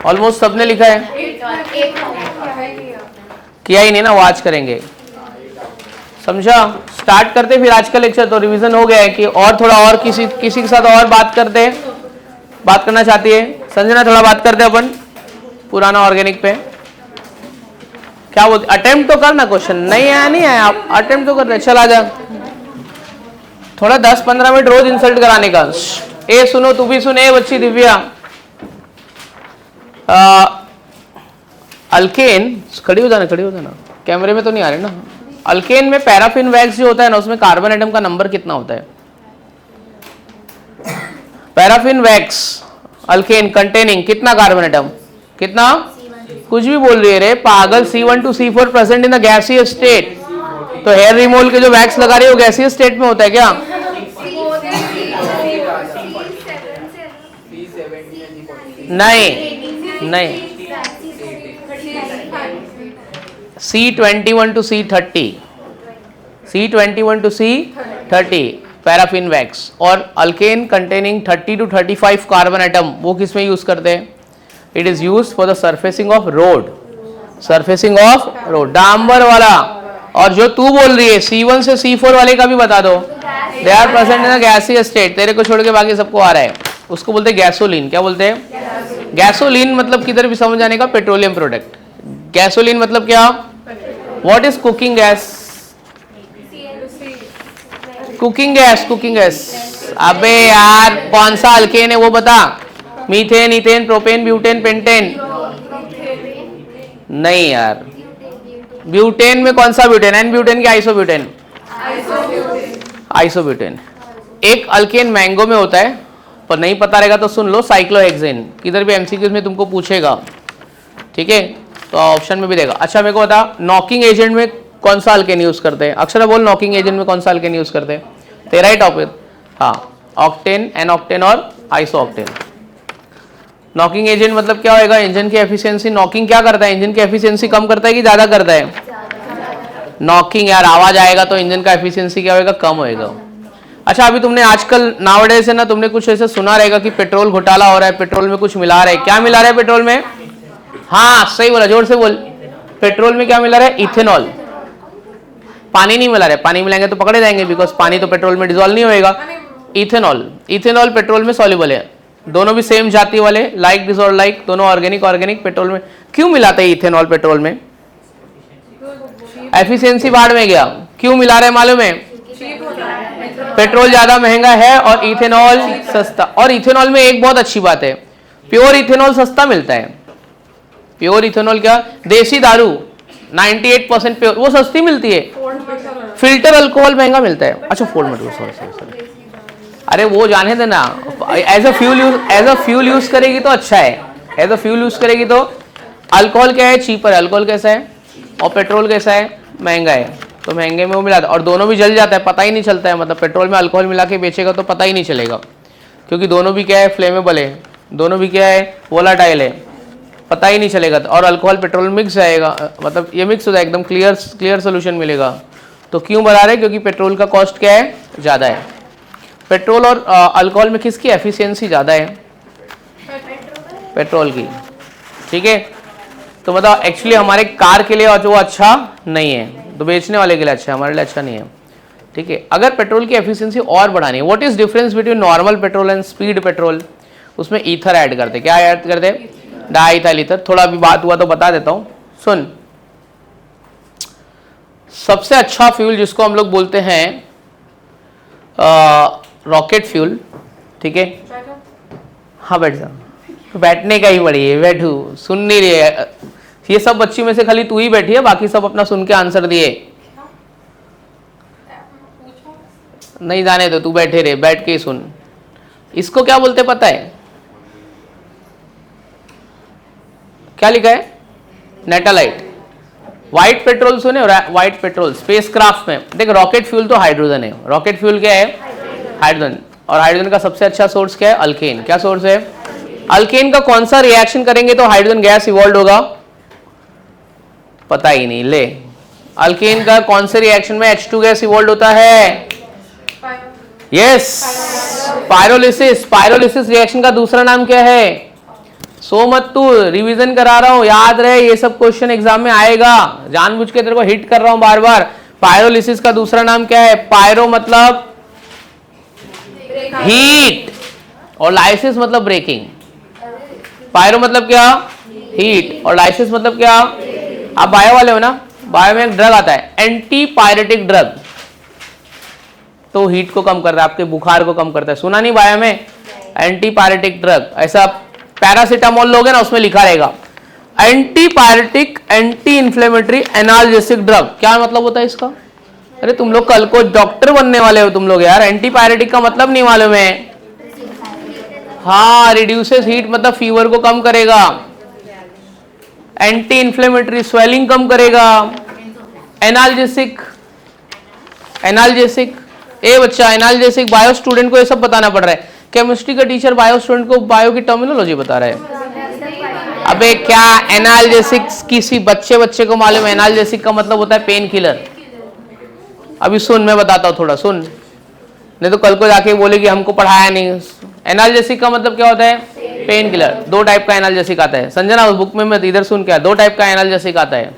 ऑलमोस्ट सबने लिखा है, किया ही नहीं ना, वो आज करेंगे। समझा? स्टार्ट करते फिर आज का लेक्चर। तो रिवीजन हो गया है कि और थोड़ा और किसी के साथ और बात करना चाहती है संजना? थोड़ा बात करते अपन पुराना ऑर्गेनिक पे। क्या बोलते? अटेम्प्ट तो करना, क्वेश्चन नहीं आया नहीं आया, आप अटेम्प्ट तो करते। चल आजा, थोड़ा 10-15 मिनट रोज इंसल्ट कराने का। ए सुनो, तू भी सुन, ए बच्ची दिव्या। अल्केन, खड़ी हो जाना, कैमरे में तो नहीं आ रहे ना। अल्केन में पैराफिन वैक्स जो होता है ना, उसमें कार्बन एटम का नंबर कितना होता है? पैराफिन वैक्स अल्केन कंटेनिंग कितना कार्बन एटम, कितना, कुछ भी बोल रही है रे पागल, C1 to C4 present in the gaseous state. तो हेयर रिमूवल के जो वैक्स लगा रही है वो गैसियस स्टेट में होता है क्या? नहीं नहीं, C21 to C30, C21 to C30 paraffin wax. और alkane containing 30 to 35 carbon atom वो किस में यूज करते हैं? It is use for the surfacing of road, surfacing of road, डांबर वाला। और जो तू बोल रही है C1 से C4 वाले का भी बता दो, they are present in the gaseous state, तेरे को छोड़ के बाकी सबको आ रहा है। उसको बोलते हैं गैसोलीन। क्या बोलते हैं? गैसोलीन मतलब किधर भी समझ आने का, पेट्रोलियम प्रोडक्ट। गैसोलीन मतलब क्या? What is cooking gas? Cooking gas, cooking gas. अबे यार कौन सा अल्केन है वो बता, methane, ethane, propane, butane, pentane? नहीं यार, ब्यूटेन में कौन सा ब्यूटेन? एन ब्यूटेन की आइसोब्यूटेन? आइसोब्यूटेन। एक अल्केन मैंगो में होता है, पर नहीं पता रहेगा तो सुन लो, साइक्लोहेक्सेन। किधर भी एमसीक्यूज में तुमको पूछेगा, ठीक है, तो ऑप्शन में भी देगा। अच्छा मेरे को बता, नॉकिंग एजेंट में कौन सा अल्केन यूज करते हैं? अक्षरा बोल, नॉकिंग एजेंट में कौन सा अल्केन यूज करते हैं? तेरा ही टॉपिक। हाँ, ऑक्टेन, एन ऑक्टेन और आइसो ऑक्टेन। नॉकिंग एजेंट मतलब क्या होएगा? इंजन की एफिशिएंसी। नॉकिंग क्या करता है? इंजन की एफिशिएंसी कम करता है कि ज्यादा करता है? नॉकिंग यार, आवाज आएगा तो इंजन का एफिशिएंसी क्या होएगा? कम होएगा। अच्छा अभी तुमने आजकल नाउअडेज से ना तुमने कुछ ऐसे सुना रहेगा कि पेट्रोल घोटाला हो रहा है, पेट्रोल में कुछ मिला रहा है। क्या मिला रहा है पेट्रोल में? हाँ सही बोला, जोर से बोल। पेट्रोल में क्या मिला रहा है? इथेनॉल। पानी नहीं मिला रहा है, पानी मिलाएंगे तो पकड़े जाएंगे, बिकॉज पानी तो पेट्रोल में डिजोल्व नहीं होएगा। इथेनॉल, इथेनॉल पेट्रोल में सॉल्युबल है। दोनों भी सेम जाति वाले, लाइक डिसऑर्डर लाइक, दोनों ऑर्गेनिक ऑर्गेनिक पेट्रोल में। क्यों मिलाते हैं इथेनॉल पेट्रोल में? एफिशिएंसी बाढ़ में गया। क्यों मिला रहे मालूम है? पेट्रोल ज्यादा महंगा है और इथेनॉल सस्ता। और इथेनॉल में एक बहुत अच्छी बात है, प्योर इथेनॉल सस्ता मिलता है। प्योर इथेनॉल क्या? देसी दारू 98% प्योर, वो सस्ती मिलती है। फिल्टर अल्कोहल महंगा मिलता है। अच्छा फोल्ड मत, सॉरी, अरे वो जाने देना। एज अ फ्यूल यूज करेगी तो अच्छा है, एज अ फ्यूल यूज करेगी तो। अल्कोहल क्या है? चीपर। अल्कोहल कैसा है? और पेट्रोल कैसा है? महंगा है। तो महंगे में वो मिलाता है और दोनों भी जल जाता है, पता ही नहीं चलता है। मतलब पेट्रोल में अल्कोहल मिला के बेचेगा तो पता ही नहीं चलेगा, क्योंकि दोनों भी क्या है? फ्लेमेबल है। दोनों भी क्या है? वोलाटाइल है, पता ही नहीं चलेगा। और अल्कोहल पेट्रोल मिक्स जाएगा, मतलब ये मिक्स हो जाएगा, एकदम क्लियर सोल्यूशन मिलेगा। तो क्यों बढ़ा रहे? क्योंकि पेट्रोल का कॉस्ट क्या है? ज़्यादा है। पेट्रोल और अल्कोहल में किसकी एफिशिएंसी ज़्यादा है? पेट्रोल की, ठीक है। तो मतलब एक्चुअली हमारे कार के लिए और जो अच्छा नहीं है, तो बेचने वाले के लिए अच्छा है, हमारे लिए अच्छा नहीं है, ठीक है। अगर पेट्रोल की एफिशिएंसी और बढ़ानी है, what is difference between normal petrol and speed petrol? उसमें ईथर ऐड करते। क्या ऐड करते? Diethyl ether. थोड़ा भी बात हुआ तो बता देता हूं, सुन। सबसे अच्छा फ्यूल जिसको हम लोग बोलते हैं रॉकेट फ्यूल, ठीक है। हाँ बैठ जा, बैठने का ही बड़ी है, बैठू, सुन नहीं रही है। ये सब बच्ची में से खाली तू ही बैठी है, बाकी सब अपना सुन के आंसर दिए। नहीं जाने दो, तू बैठे रहे, बैठ के ही सुन। इसको क्या बोलते पता है? क्या लिखा है? नेटालाइट। व्हाइट पेट्रोल सुने? व्हाइट पेट्रोल स्पेसक्राफ्ट में देख, रॉकेट फ्यूल तो हाइड्रोजन है। रॉकेट फ्यूल क्या है? हाइड्रोजन। और हाइड्रोजन का सबसे अच्छा सोर्स क्या है? अल्केन। क्या सोर्स है? अल्केन का कौन सा रिएक्शन करेंगे तो हाइड्रोजन गैस इवॉल्व होगा? पता ही नहीं। ले, अल्केन का कौन से रिएक्शन में H2 गैस इवॉल्व होता है? Yes, pyrolysis. पायरोलिसिस रिएक्शन का दूसरा नाम क्या है? सो मत तू, रिवीजन करा रहा हूं, याद रहे, ये सब क्वेश्चन एग्जाम में आएगा। जानबूझ के तेरे को हिट कर रहा हूं बार बार। पायरोलिसिस का दूसरा नाम क्या है? पायरो मतलब हीट और लाइसिस मतलब ब्रेकिंग। पायरो मतलब क्या? हीट। और लाइसिस मतलब क्या? आप बायो वाले हो ना, बायो में एक ड्रग आता है एंटी पायरेटिक ड्रग, तो हीट को कम करता है, आपके बुखार को कम करता है। सुना नहीं बायो में? Anti pyretic drug. ऐसा पैरासीटामोल लोगे ना, उसमें लिखा रहेगा anti pyretic, anti inflammatory, analgesic drug. क्या मतलब होता है इसका? अरे तुम लोग कल को डॉक्टर बनने वाले हो तुम लोग यार। एंटी पायरेटिक का मतलब नहीं मालूम है? हाँ, रिड्यूसेस हीट मतलब फीवर को कम करेगा, एंटी इन्फ्लेमेटरी स्वेलिंग कम करेगा, एनाल्जेसिक, एनाल्जेसिक ए बच्चा एनाल्जेसिक, बायो स्टूडेंट को ये सब बताना पड़ रहा है। केमिस्ट्री का टीचर बायो स्टूडेंट को बायो की टर्मिनोलॉजी बता रहा है। अबे क्या एनाल्जेसिक किसी बच्चे को मालूम है? एनाल्जेसिक का मतलब होता है पेन किलर। अभी सुन, मैं बताता हूँ थोड़ा सुन, नहीं तो कल को जाके बोले कि हमको पढ़ाया नहीं। एनाल्जेसिक का मतलब क्या होता है? Pain killer. दो टाइप का एनाल्जेसिक आता है, संजना उस बुक में मत, इधर सुन क्या, दो टाइप का एनाल्जेसिक आता है,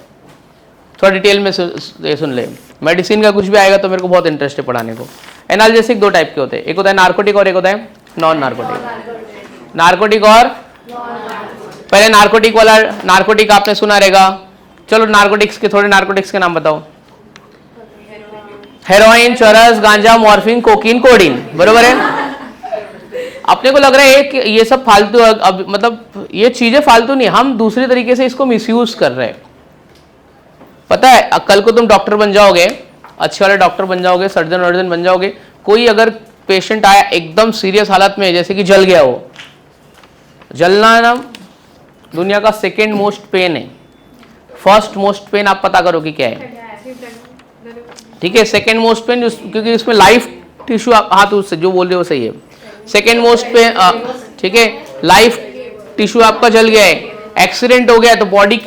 थोड़ा डिटेल में सुन ले। मेडिसिन का कुछ भी आएगा तो मेरे को बहुत इंटरेस्ट है पढ़ाने को। एनाल्जेसिक दो टाइप के होते हैं, एक होता है नार्कोटिक और एक होता है नॉन नार्कोटिक। नार्कोटिक और पहले नार्कोटिक वाला, नार्कोटिक आपने सुना रहेगा। चलो नार्कोटिक्स के थोड़े नार्कोटिक्स के नाम बताओ। हेरोइन, चरस, गांजा, मॉर्फिन, कोकीन, कोडीन, बरोबर है। अपने को लग रहा है कि ये सब फालतू, अब मतलब ये चीजें फालतू नहीं, हम दूसरे तरीके से इसको मिसयूज कर रहे हैं। पता है कल को तुम डॉक्टर बन जाओगे, अच्छे वाले डॉक्टर बन जाओगे, सर्जन वर्जन बन जाओगे, कोई अगर पेशेंट आया एकदम सीरियस हालत में, जैसे कि जल गया हो, जलना ना दुनिया का सेकेंड मोस्ट पेन है। फर्स्ट मोस्ट पेन आप पता करो कि क्या है, ठीक है? सेकेंड मोस्ट पेन क्योंकि इसमें लाइफ टिश्यू, हाथ उससे जो बोल रहे हो सही है। सेकेंड मोस्ट पेन, ठीक है, लाइफ टिश्यू आपका जल गया है, एक्सीडेंट हो गया तो बॉडी,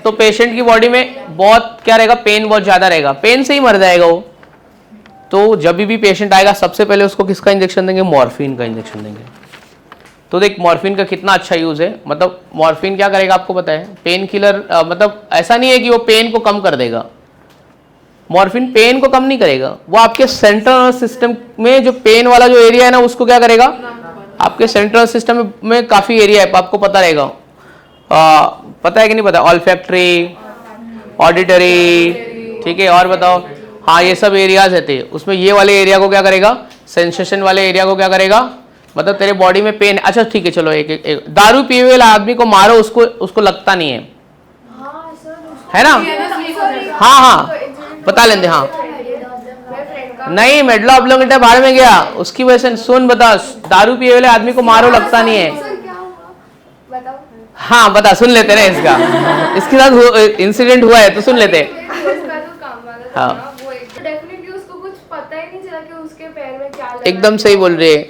तो पेशेंट की बॉडी में बहुत क्या रहेगा? पेन बहुत ज्यादा रहेगा, पेन से ही मर जाएगा वो। तो जब भी पेशेंट आएगा सबसे पहले उसको किसका इंजेक्शन देंगे? मॉर्फिन का इंजेक्शन देंगे। तो देख मॉर्फिन का कितना अच्छा यूज है, मतलब मॉर्फिन क्या करेगा आपको पता है? पेन किलर, मतलब ऐसा नहीं है कि वो पेन को कम कर देगा, मॉर्फिन पेन को कम नहीं करेगा, वो आपके सेंट्रल सिस्टम में जो पेन वाला जो एरिया है ना उसको क्या करेगा? आपके सेंट्रल सिस्टम में काफी एरिया है, आपको पता रहेगा, पता है कि नहीं पता? ऑल्फैक्टरी, ऑडिटरी, ठीक है, और बताओ, हाँ ये सब एरियाज रहते हैं, उसमें ये वाले एरिया को क्या करेगा? सेंसेशन वाले एरिया को क्या करेगा? मतलब तेरे बॉडी में पेन, अच्छा ठीक है चलो, एक दारू पिए हुए आदमी को मारो, उसको लगता नहीं है ना? हाँ बता लेंगे, हाँ नहीं, मेडला ऑब्लोंगेटा बाहर में गया उसकी वजह से। सुन बता, दारू पिए वाले आदमी को मारो लगता नहीं है। हाँ बता, सुन लेते ना इसका, इसके साथ इंसिडेंट हुआ है तो सुन लेते। हाँ एकदम सही बोल रहे।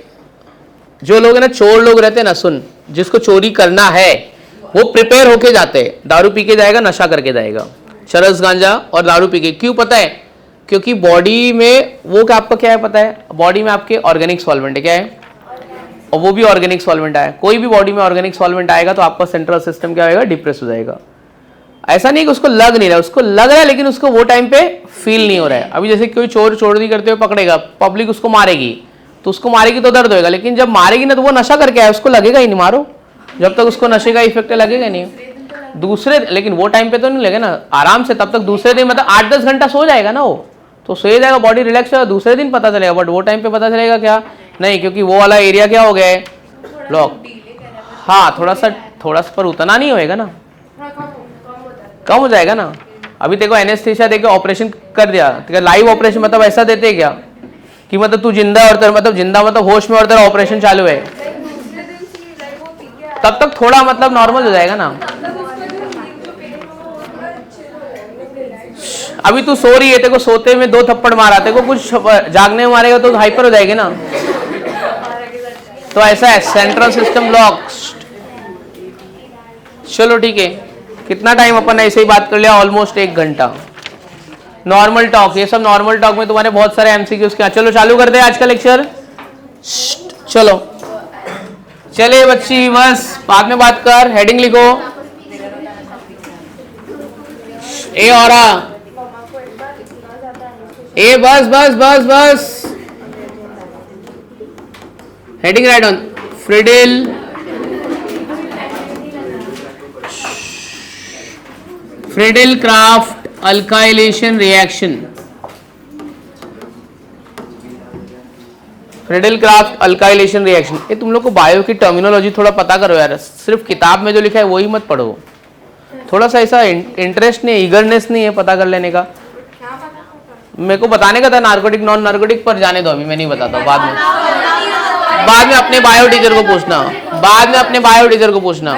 जो लोग है ना, चोर लोग रहते हैं ना, सुन, जिसको चोरी करना है वो प्रिपेयर होके जाते हैं, दारू पी के जाएगा, नशा करके जाएगा, चरस गांजा और दारू पी के। क्यों पता है? क्योंकि बॉडी में वो क्या, आपका क्या है पता है? बॉडी में आपके ऑर्गेनिक सॉल्वेंट है, क्या है? और वो भी ऑर्गेनिक सॉल्वेंट आया, कोई भी बॉडी में ऑर्गेनिक सॉल्वेंट आएगा तो आपका सेंट्रल सिस्टम क्या होगा? डिप्रेस हो जाएगा। ऐसा नहीं कि उसको लग नहीं रहा है, उसको लग रहा है लेकिन उसको वो टाइम पे फील नहीं हो रहा है। अभी जैसे कोई चोर चोरी करते हुए पकड़ेगा, पब्लिक उसको मारेगी, तो उसको मारेगी तो दर्द होगा, लेकिन जब मारेगी ना तो वो नशा करके आया, उसको लगेगा ही नहीं, मारो जब तक उसको नशे का इफेक्ट लगेगा नहीं। दूसरे, लेकिन वो टाइम पे तो नहीं लगे ना, आराम से, तब तक दूसरे दिन मतलब 8-10 घंटा सो जाएगा ना वो, तो सो जाएगा, बॉडी रिलैक्स होगा, दूसरे दिन पता चलेगा। बट वो टाइम पे पता चलेगा क्या? नहीं, क्योंकि वो वाला एरिया क्या हो गया है? ब्लॉक। हाँ थोड़ा सा पर उतना नहीं होएगा ना, कम हो जाएगा ना। अभी देखो एनेस्थीसिया देके ऑपरेशन कर दिया, लाइव ऑपरेशन, मतलब ऐसा देते हैं क्या कि मतलब तू जिंदा और तेरा मतलब जिंदा मतलब होश में और तेरा ऑपरेशन चालू है, तब तक थोड़ा मतलब नॉर्मल हो जाएगा ना। अभी तू सो रही है, तेरे को सोते में 2 थप्पड़ मारा, तेरे को कुछ जागने में मारेगा तो हाइपर हो जाएगी ना। तो ऐसा है, सेंट्रल सिस्टम लॉक। चलो ठीक है, कितना टाइम अपन ऐसे ही बात कर लिया? ऑलमोस्ट 1 घंटा। नॉर्मल टॉक, ये सब नॉर्मल टॉक में तुम्हारे बहुत सारे एमसीक्यूज के। चलो चालू करते हैं आज का लेक्चर। चलो चले बच्ची, बस बाद में बात कर, हेडिंग लिखो। ए और ए, बस बस बस बस, heading right on. Friedel craft alkylation reaction. Friedel craft alkylation reaction, ये तुम लोग को बायो की टर्मिनोलॉजी थोड़ा पता करो यार, सिर्फ किताब में जो लिखा है वही मत पढ़ो। थोड़ा सा ऐसा इंटरेस्ट नहीं है, ईगरनेस नहीं है पता कर लेने का। मेरे को बताने का था नार्कोटिक नॉन नार्कोटिक, पर जाने दो, अभी मैं नहीं बताता हूँ, बाद में। बाद में अपने बायो टीचर को पूछना, बाद में अपने बायो टीचर को पूछना,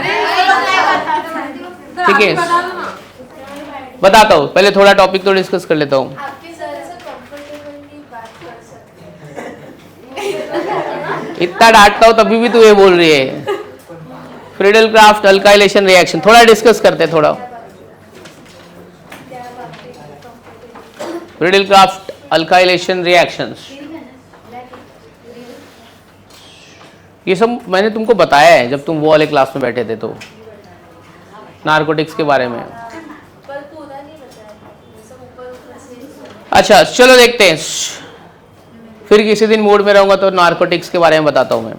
ठीक है। बताता हूँ, पहले थोड़ा टॉपिक तो डिस्कस कर लेता हूँ। इतना डांटता हूँ तभी भी तू ये बोल रही है। फ्रीडल क्राफ्ट अल्काइलेशन रिएक्शन थोड़ा डिस्कस करते हैं थोड़ा। फ्रीडल क्राफ्ट अल्काइलेशन रिएक्शंस, ये सब मैंने तुमको बताया है जब तुम वो वाले क्लास में बैठे थे तो, नारकोटिक्स के बारे में। अच्छा चलो देखते हैं, फिर किसी दिन मूड में रहूंगा तो नारकोटिक्स के बारे में बताता हूं मैं।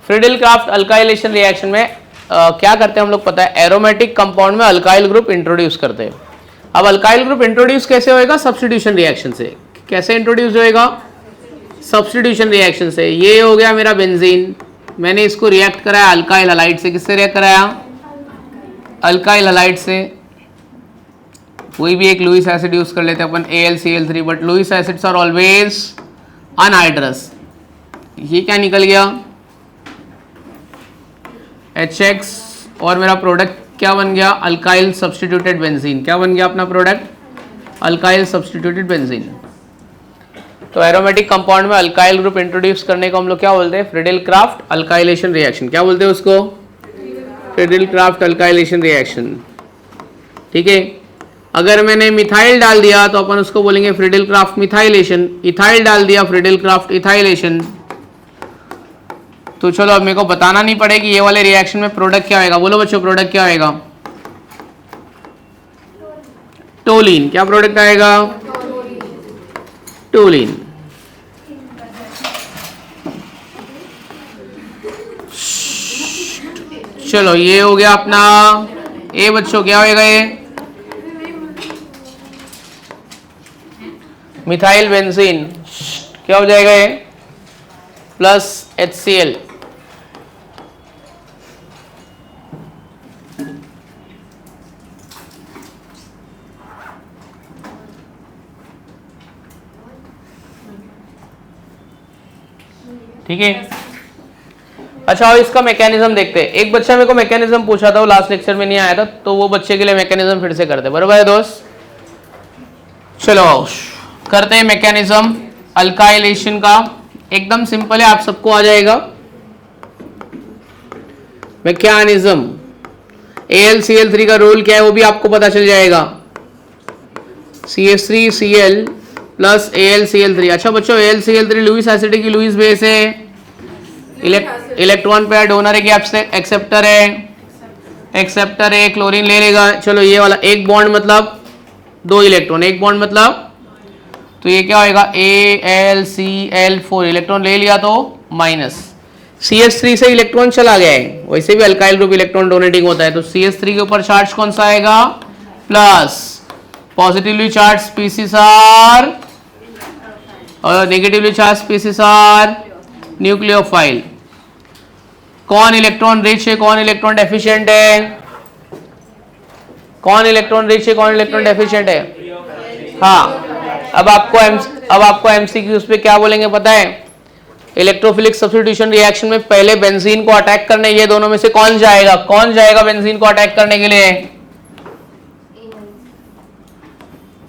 फ्रीडल क्राफ्ट अल्काइलेशन रिएक्शन में क्या करते हैं हम लोग पता है, एरोमेटिक कंपाउंड में अल्काइल ग्रुप इंट्रोड्यूस करते हैं। अब अल्काइल ग्रुप इंट्रोड्यूस कैसे होएगा, सब्स्टिट्यूशन रिएक्शन से। कैसे इंट्रोड्यूस होएगा, सब्स्टिट्यूशन रिएक्शन से। ये हो गया मेरा बेंजीन, मैंने इसको रिएक्ट कराया अल्काइल हलाइड से। किससे रिएक्ट कराया, अल्काइल हलाइड से। कोई भी एक लुईस एसिड यूज कर लेते हैं अपन AlCl3, but Lewis acids are always anhydrous. ये क्या निकल गया HX, और मेरा प्रोडक्ट क्या बन गया, अल्काइल सब्स्टिट्यूटेड बेंजीन। क्या बन गया अपना प्रोडक्ट, अल्काइल सब्स्टिट्यूटेड बेंजीन। तो एरोमेटिक कंपाउंड में अल्काइल ग्रुप इंट्रोड्यूस करने को हम लोग क्या बोलते हैं, फ्रीडल क्राफ्ट अल्काइलेशन रिएक्शन। क्या बोलते हैं उसको, फ्रीडल क्राफ्ट अल्काइलेशन रिएक्शन, ठीक है। अगर मैंने मिथाइल डाल दिया तो अपन उसको बोलेंगे फ्रीडल क्राफ्ट मिथाइलेशन। इथाइल डाल दिया फ्रीडल क्राफ्ट इथाइलेशन। तो चलो अब मेरे को बताना नहीं पड़ेगा ये वाले रिएक्शन में प्रोडक्ट क्या होगा। बोलो बच्चों, प्रोडक्ट क्या होगा, टोलिन। क्या प्रोडक्ट आएगा, टोलिन। चलो ये हो गया अपना ए बच्चों, क्या होएगा ये, मिथाइल बेंजीन। क्या हो जाएगा ये, प्लस HCl। ठीक है। अच्छा और इसका मैकेनिज्म देखते हैं। एक बच्चा मेरे को मैकेनिज्म पूछा था, वो लास्ट लेक्चर में नहीं आया था, तो वो बच्चे के लिए मैकेनिज्म फिर से करते, बराबर है दोस्त। चलो करते हैं मैकेनिज्म अल्काइलेशन का। एकदम सिंपल है, आप सबको आ जाएगा। मैकेनिज्म AlCl3 का रोल क्या है वो भी आपको पता चल जाएगा, CH3Cl प्लस AlCl3। अच्छा बच्चों, AlCl3 लुईस एसिड की लुईस बेस है, इलेक्ट्रॉन पेयर डोनर है कि एक्सेप्टर है, एक्सेप्टर है, क्लोरीन ले लेगा। चलो ये वाला एक बॉन्ड मतलब 2 इलेक्ट्रॉन, एक बॉन्ड मतलब, तो ये क्या होएगा AlCl4, इलेक्ट्रॉन ले लिया तो माइनस। CH3 से इलेक्ट्रॉन चला गया है, वैसे भी अल्काइल ग्रुप इलेक्ट्रॉन डोनेटिंग होता है, तो CH3 के ऊपर चार्ज कौन सा आएगा, plus. Positively charge species are, और negatively charge species are nucleophile. कौन इलेक्ट्रॉन रिच है, कौन इलेक्ट्रॉन डेफिशिएंट है, कौन इलेक्ट्रॉन रिच है, कौन इलेक्ट्रॉन डेफिशिएंट है। हाँ, अब आपको MCQs पे क्या बोलेंगे पता है, इलेक्ट्रोफिलिक सब्स्टिट्यूशन रिएक्शन में पहले बेंजीन को अटैक करने, ये दोनों में से कौन जाएगा, कौन जाएगा बेंजीन को अटैक करने के लिए,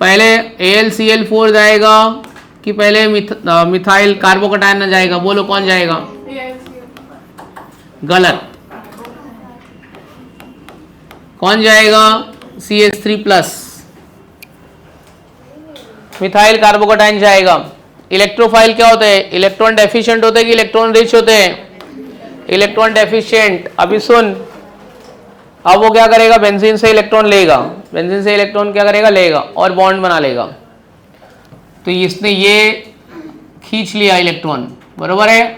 पहले AlCl4 जाएगा कि पहले मिथाइल कार्बोकटायन ना जाएगा। बोलो कौन जाएगा, गलत। कौन जाएगा, CH3 प्लस, मिथाइल कार्बोकटायन जाएगा। इलेक्ट्रोफाइल क्या होते हैं, इलेक्ट्रॉन डेफिशिएंट होते हैं कि इलेक्ट्रॉन रिच होते हैं, इलेक्ट्रॉन डेफिशिएंट। अभी सुन, अब वो क्या करेगा, बेंजीन से इलेक्ट्रॉन लेगा, बेंजीन से इलेक्ट्रॉन क्या करेगा, लेगा और बॉन्ड बना लेगा। तो इसने ये खींच लिया इलेक्ट्रॉन, बरोबर है,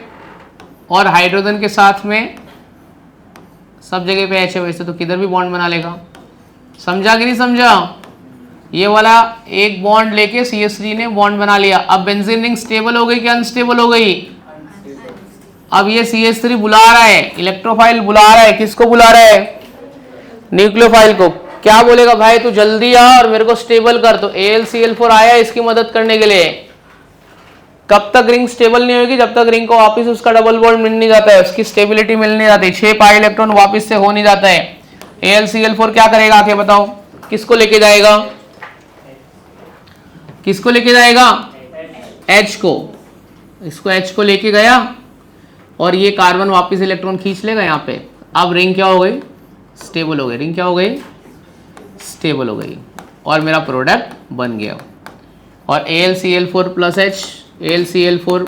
और हाइड्रोजन के साथ में सब जगह पे H है, वैसे तो किधर भी बॉन्ड बना लेगा। समझा कि नहीं समझा, ये वाला एक बॉन्ड लेके CH3 ने बॉन्ड बना लिया। अब बेंजीन रिंग स्टेबल हो गई कि अनस्टेबल हो गई, अब ये CH3 बुला रहा है, इलेक्ट्रोफाइल बुला रहा है, किसको बुला रहा है, न्यूक्लियोफाइल को। क्या बोलेगा, भाई तू जल्दी आ और मेरे को स्टेबल कर। तो AlCl4 आया इसकी मदद करने के लिए, कब तक रिंग स्टेबल नहीं होगी? जब तक रिंग को वापस उसका डबल बॉन्ड मिल नहीं जाता है, उसकी स्टेबिलिटी मिल नहीं जाती, 6 पाई इलेक्ट्रॉन वापस से हो नहीं जाता है। AlCl4 क्या करेगा आके बताओ? किसको लेके जाएगा? किसको लेके जाएगा? H को। इसको H को लेके गया और ये कार्बन वापस इलेक्ट्रॉन खींच लेगा यहाँ पे। अब रिंग क्या हो गई? स्टेबल हो गई। रिंग क्या हो गई? स्टेबल हो गई और मेरा प्रोडक्ट बन गया। और AlCl4 plus H, AlCl4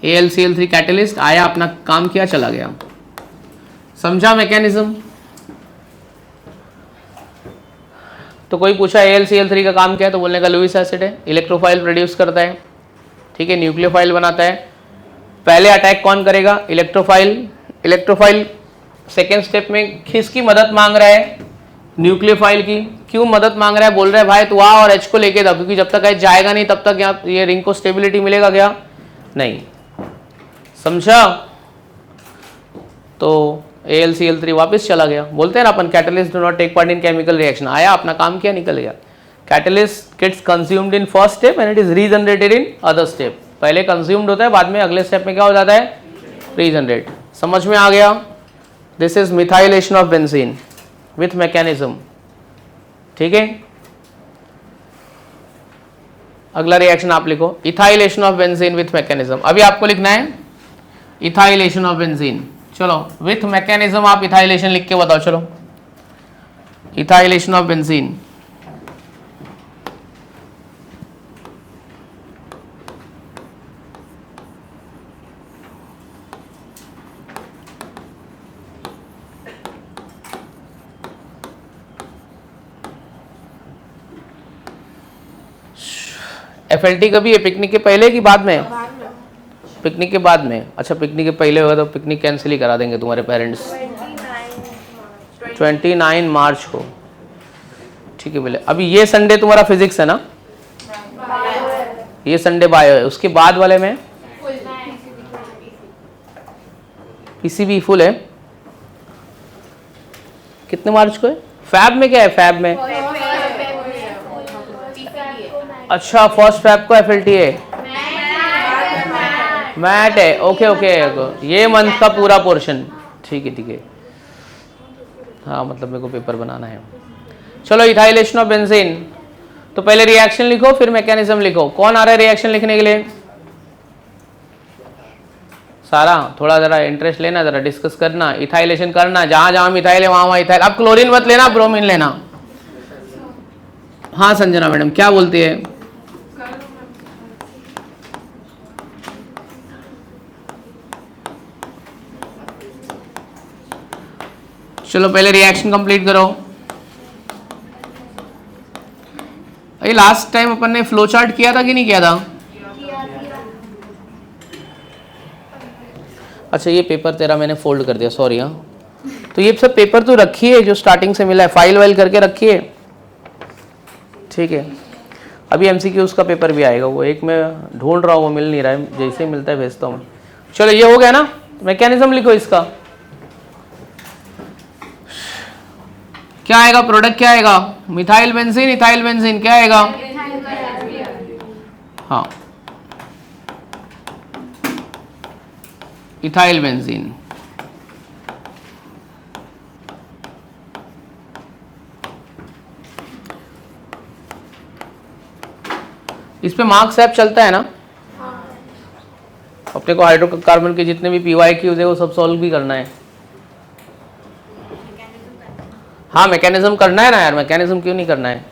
AlCl3 catalyst आया, अपना काम किया, चला गया। समझा मैकेनिज्म? तो कोई पूछा AlCl3 का काम क्या है तो बोलने का लुईस एसिड है, इलेक्ट्रोफाइल प्रोड्यूस करता है, ठीक है, न्यूक्लियोफाइल बनाता है। पहले अटैक कौन करेगा? इलेक्ट्रोफाइल। इलेक्ट्रोफाइल सेकेंड स्टेप में किसकी मदद मांग रहा है? न्यूक्लियोफाइल की। क्यों मदद मांग रहा है? बोल रहा है भाई तू आ और H को लेके जा, क्योंकि जब तक H जाएगा नहीं तब तक यहाँ ये रिंग को स्टेबिलिटी मिलेगा क्या? नहीं। समझा? तो AlCl3 वापस चला गया। बोलते हैं ना अपन catalyst do not take part in chemical reaction. आया, अपना काम किया, निकल गया। Catalyst gets consumed in first step and it is regenerated in other step. पहले कंज्यूम्ड होता है, बाद में अगले स्टेप में क्या हो जाता है? रीजनरेट। समझ में आ गया? This is methylation of benzene with mechanism, ठीक है। अगला रिएक्शन आप लिखो, इथाइलेशन ऑफ बेंजीन विथ मैकेनिज्म। अभी आपको लिखना है इथाइलेशन ऑफ बेंजीन। चलो विथ मैकेनिज्म आप इथाइलेशन लिख के बताओ। चलो इथाइलेशन ऑफ बेंजीन। FLT कभी है? पिकनिक के पहले की बाद में? पिकनिक के बाद में। अच्छा पिकनिक के पहले होगा तो पिकनिक कैंसिल ही करा देंगे तुम्हारे पेरेंट्स। 29 मार्च को, ठीक है बोले। अभी ये संडे तुम्हारा फिजिक्स है ना? ये संडे बायो है। उसके बाद वाले में PCB फुल है। कितने मार्च को है? फैब में क्या है? फैब में अच्छा फर्स्ट फैब को FLT है, मैट है। ओके ओके, ये मंथ का पूरा पोर्शन, ठीक है ठीक है। हाँ मतलब मेरे को पेपर बनाना है। चलो इथाइलेशन ऑफ बेंजीन। तो पहले रिएक्शन लिखो फिर मैकेनिज्म लिखो। कौन आ रहा है रिएक्शन लिखने के लिए? सारा थोड़ा जरा इंटरेस्ट लेना, जरा डिस्कस करना, इथाइलेशन करना। जहां जहां मिथाइल है वहां वहां इथाइल। अब क्लोरीन मत लेना, ब्रोमीन लेना। हाँ संजना मैडम क्या बोलती है? चलो पहले रिएक्शन कंप्लीट करो। ये लास्ट टाइम अपन ने फ्लो चार्ट किया था कि नहीं किया था? अच्छा ये पेपर तेरा मैंने फोल्ड कर दिया, सॉरी। हाँ तो ये सब पेपर तो रखिए जो स्टार्टिंग से मिला है, फाइल वाइल करके रखिए, ठीक है। अभी MCQs का पेपर भी आएगा, वो एक मैं ढूंढ रहा हूँ, वो मिल नहीं रहा है, जैसे मिलता है भेजता हूँ। चलो ये हो गया ना। मैकेनिज्म लिखो इसका। क्या आएगा? प्रोडक्ट क्या आएगा? Methyl benzene, ethyl benzene. क्या आएगा? हाँ इथाइल बेंजीन। इस पे मार्क्स ऐप चलता है ना? अपने को हाइड्रोकार्बन के जितने भी PYQs है वो सब सॉल्व भी करना है। हाँ मैकेनिज्म करना है ना यार, मैकेनिज्म क्यों नहीं करना है?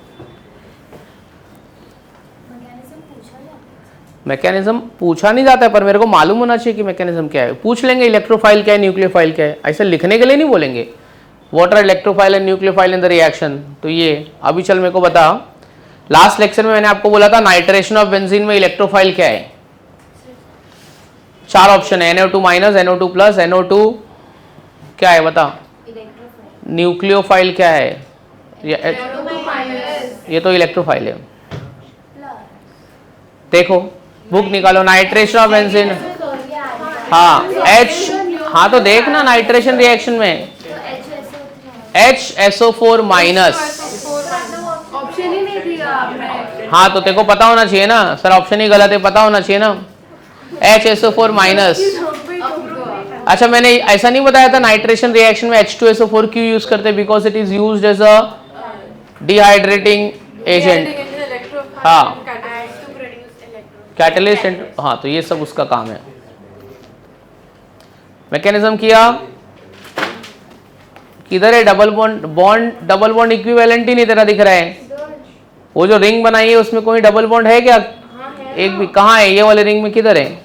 मैकेनिज्म पूछा नहीं जाता है, पर मेरे को मालूम होना चाहिए कि मैकेनिज्म क्या है। पूछ लेंगे इलेक्ट्रोफाइल क्या है, न्यूक्लियोफाइल क्या है, ऐसे लिखने के लिए नहीं बोलेंगे। What are electrophile and nucleophile in the reaction. तो ये अभी चल मेरे को बता, लास्ट लेक्चर में मैंने आपको बोला था नाइट्रेशन ऑफ बेंजीन में इलेक्ट्रोफाइल क्या है? 4 ऑप्शन है, NO2 minus, NO2 plus, NO2 क्या है बता? न्यूक्लियोफाइल क्या है? ये तो इलेक्ट्रोफाइल है। देखो बुक निकालो, नाइट्रेशन ऑफ बेंजीन। हाँ H, हाँ तो देख ना नाइट्रेशन रिएक्शन में HSO4 माइनस। ऑप्शन ही नहीं दिया आपने। हाँ तो तेरे को पता होना चाहिए ना सर, ऑप्शन ही गलत है, पता होना चाहिए ना। HSO4 minus. अच्छा मैंने ऐसा नहीं बताया था नाइट्रेशन रिएक्शन में H2SO4 क्यों यूज करते हैं? Because it is used as a dehydrating agent. हाँ कैटलिस्ट। हाँ तो ये सब उसका काम है। मैकेनिज्म किया किधर है? डबल डबल बॉन्ड इक्विवेलेंट ही नहीं तेरा दिख रहा है। वो जो रिंग बनाई है उसमें कोई डबल बॉन्ड है क्या? एक भी कहाँ है? ये वाले रिंग में किधर है?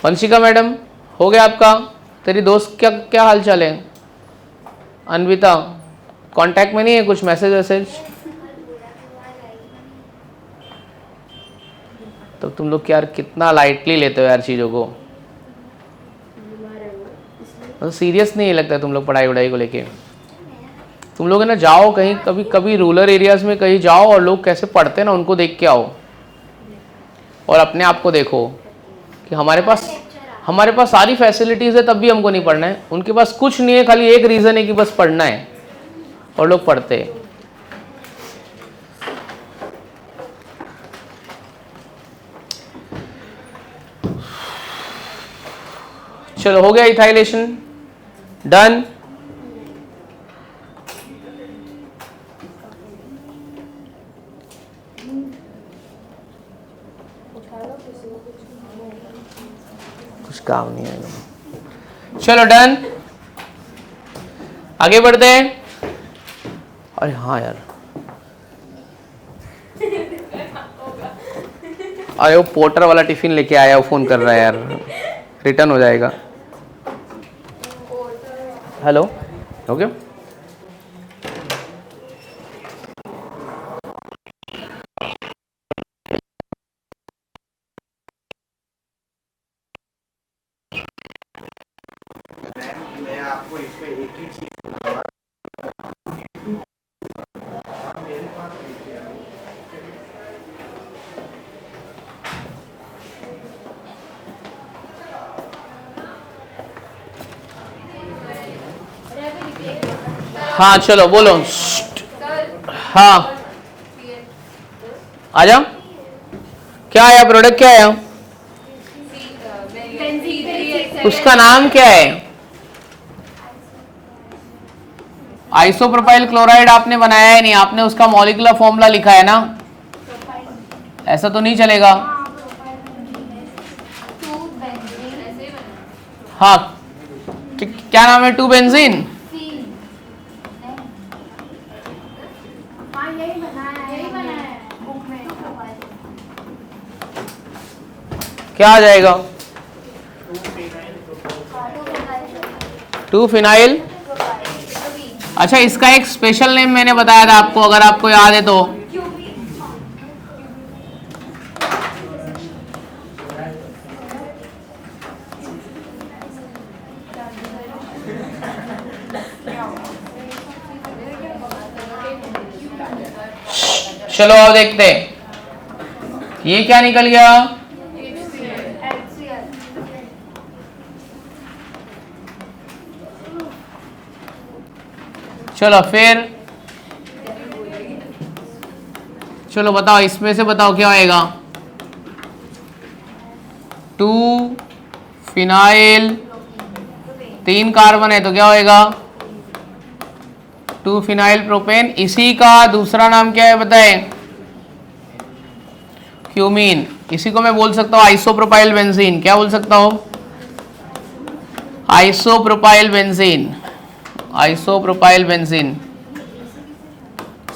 वंशिका मैडम हो गया आपका? तेरी दोस्त क्या क्या हाल चाल है? अनविता कांटेक्ट में नहीं है? कुछ मैसेज वैसेज? तो तुम लोग यार कितना लाइटली लेते हो यार चीज़ों को, तो सीरियस नहीं लगता तुम लोग पढ़ाई वढ़ाई को लेके। तुम लोग है ना जाओ कहीं, कभी कभी रूरल एरियाज में कहीं जाओ और लोग कैसे पढ़ते हैं ना उनको देख के आओ, और अपने आप को देखो कि हमारे पास सारी फैसिलिटीज़ है तब भी हमको नहीं पढ़ना है। उनके पास कुछ नहीं है, खाली एक रीज़न है कि बस पढ़ना है, और लोग पढ़ते हैं। चलो हो गया इथाइलेशन, डन। कुछ काम नहीं है। चलो डन, आगे बढ़ते हैं। अरे हाँ यार, अरे वो पोर्टर वाला टिफिन लेके आया, वो फोन कर रहा है यार, रिटर्न हो जाएगा। हेलो, हो गया? मैं आपको इसमें एक ही चीज हाँ चलो बोलो। हाँ आ जाओ। क्या आया? प्रोडक्ट क्या आया? उसका नाम क्या है? आइसोप्रोपाइल क्लोराइड आपने बनाया है नहीं, आपने उसका मॉलिक्यूलर फॉर्मूला लिखा है ना, ऐसा तो नहीं चलेगा। हाँ क्या नाम है? 2 बेंजीन। क्या आ जाएगा? 2 फिनाइल। अच्छा इसका एक स्पेशल नेम मैंने बताया था आपको, अगर आपको याद है तो। चलो अब देखते हैं ये क्या निकल गया। चलो फिर चलो बताओ, इसमें से बताओ क्या आएगा। 2 फिनाइल, 3 कार्बन है तो क्या होएगा? 2 फिनाइल प्रोपेन। इसी का दूसरा नाम क्या है बताए? क्यूमीन। इसी को मैं बोल सकता हूँ आइसोप्रोपाइल बेंजीन। क्या बोल सकता हूँ? Isopropyl benzene. आइसोप्रोपाइल बेंजीन,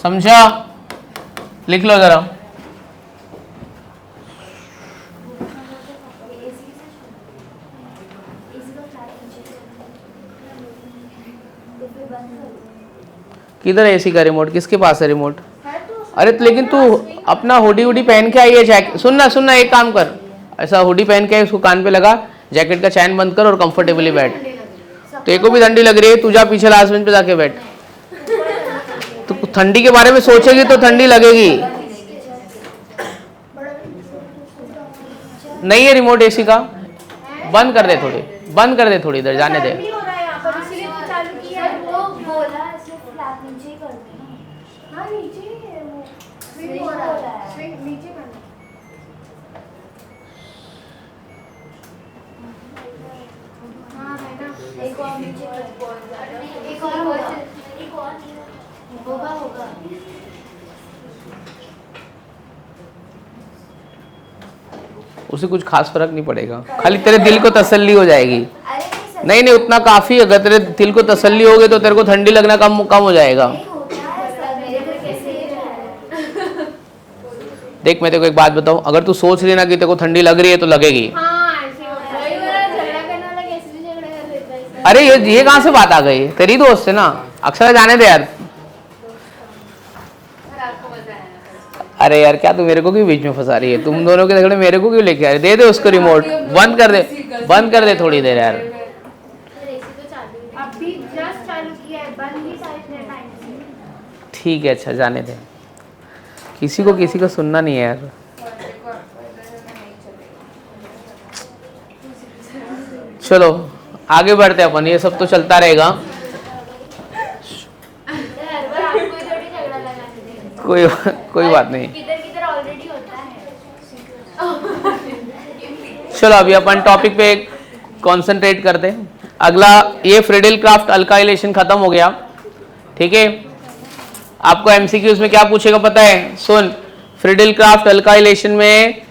समझा? लिख लो जरा। किधर है एसी का रिमोट? किसके पास है रिमोट? अरे तो लेकिन तू अपना हुडी वुडी पहन के आई है, जैकेट सुनना एक काम कर, ऐसा हुडी पहन के उसको कान पे लगा, जैकेट का चैन बंद कर और कंफर्टेबली बैठ। तेरे को भी ठंडी लग रही है, तू जा पीछे लास्ट बेंच पे जाके बैठ। तो ठंडी के बारे में सोचेगी तो ठंडी लगेगी। नहीं है रिमोट एसी का? बंद कर दे थोड़ी, बंद कर दे थोड़ी देर, जाने दे। एक और नीचे एक और होगा उसे कुछ खास फर्क नहीं पड़ेगा, खाली तेरे दिल को तसल्ली हो जाएगी। अरे नहीं नहीं नहीं, उतना काफी है। अगर तेरे दिल को तसल्ली होगी तो तेरे को ठंडी लगना कम कम हो जाएगा। होता है सर, मेरे को कैसे है। देख मैं तेरे को एक बात बताऊं, अगर तू सोच रही ना कि तेरे को ठंडी लग रही है तो लगेगी। हाँ ऐसे होता है, झगड़ा करना लगे ऐसे भी झगड़ा कर देता है सर। अरे ये कहाँ से बात आ गई? तेरी दोस्त है ना। अक्षरा जाने दे यार। अरे यार क्या तू मेरे को क्यों बीच में फंसा रही है? तुम दोनों के झगड़े मेरे को क्यों लेके आ रही? दे दे उसको रिमोट, बंद कर दे, बंद कर दे थोड़ी देर यार। अभी जस्ट चालू किया है, बंद भी सारे इतने टाइम से। ठीक है अच्छा जाने दे, किसी को सुनना नहीं है यार। चलो आगे बढ़ते हैं अपन, ये सब तो चलता रहेगा। हर बार आपको ही थोड़ी झगड़ा लगाने देंगे। कोई बात नहीं। किधर किधर ऑलरेडी होता है। चलो अभी अपन टॉपिक पे कंसंट्रेट करते हैं। अगला ये फ्रीडल क्राफ्ट अल्काइलेशन खत्म हो गया। ठीक है, आपको एमसीक्यूज में क्या पूछेगा पता है? सुन, फ्रीडल क्राफ्ट अल्काइलेशन में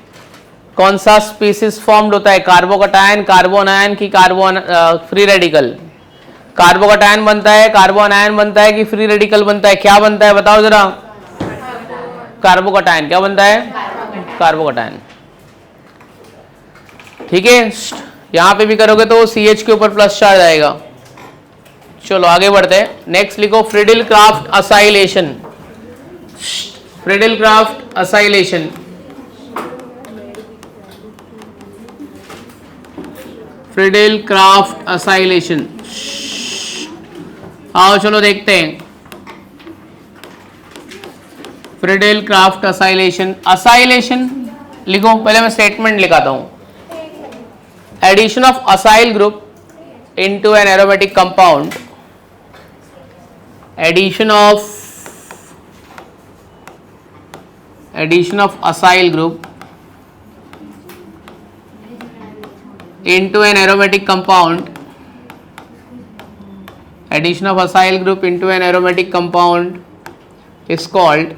कौन सा स्पीसीज फॉर्म्ड होता है? कार्बोकटायन, कार्बोनायन की फ्री रेडिकल? कार्बोकटायन बनता है, कार्बोनायन बनता है कि फ्री रेडिकल बनता है? क्या बनता है बताओ जरा? कार्बोकटायन। क्या बनता है? कार्बोकटायन। ठीक है, यहां पे भी करोगे तो CH के ऊपर प्लस चार्ज आएगा। चलो आगे बढ़ते हैं। नेक्स्ट लिखो Friedel Craft acylation. Friedel Craft acylation, Friedel Craft acylation. आओ चलो देखते हैं फ्रीडल क्राफ्ट असाइलेशन। असाइलेशन लिखो, पहले मैं स्टेटमेंट लिखाता हूं। Addition of acyl group into an aromatic compound, addition of acyl group into an aromatic compound, addition of acyl group into an aromatic compound is called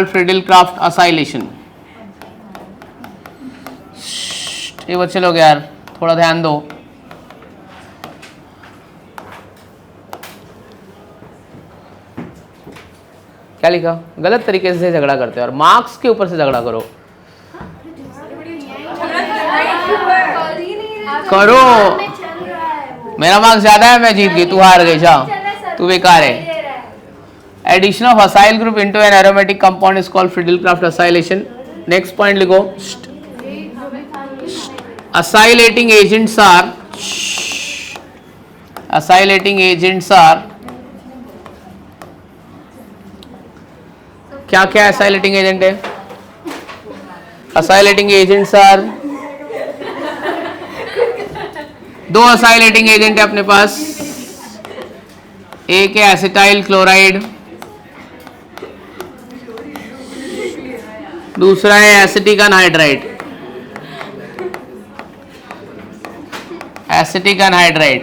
Friedel Crafts acylation। ये बच्चे लोग यार थोड़ा ध्यान दो। क्या लिखा? गलत तरीके से झगड़ा करते हो और मार्क्स के ऊपर से झगड़ा करो। करो, मेरा मार्क्स ज्यादा है, मैं जीत गई, तू हार गई। जा तू बेकार है। Addition of acyl group into an aromatic compound is called Friedel Craft acylation. Next point लिखो, acylating agents are क्या क्या acylating agent है? acylating agents are दो acylating agent है अपने पास। एक है एसिटाइल क्लोराइड, दूसरा है acetic anhydride. Acetic anhydride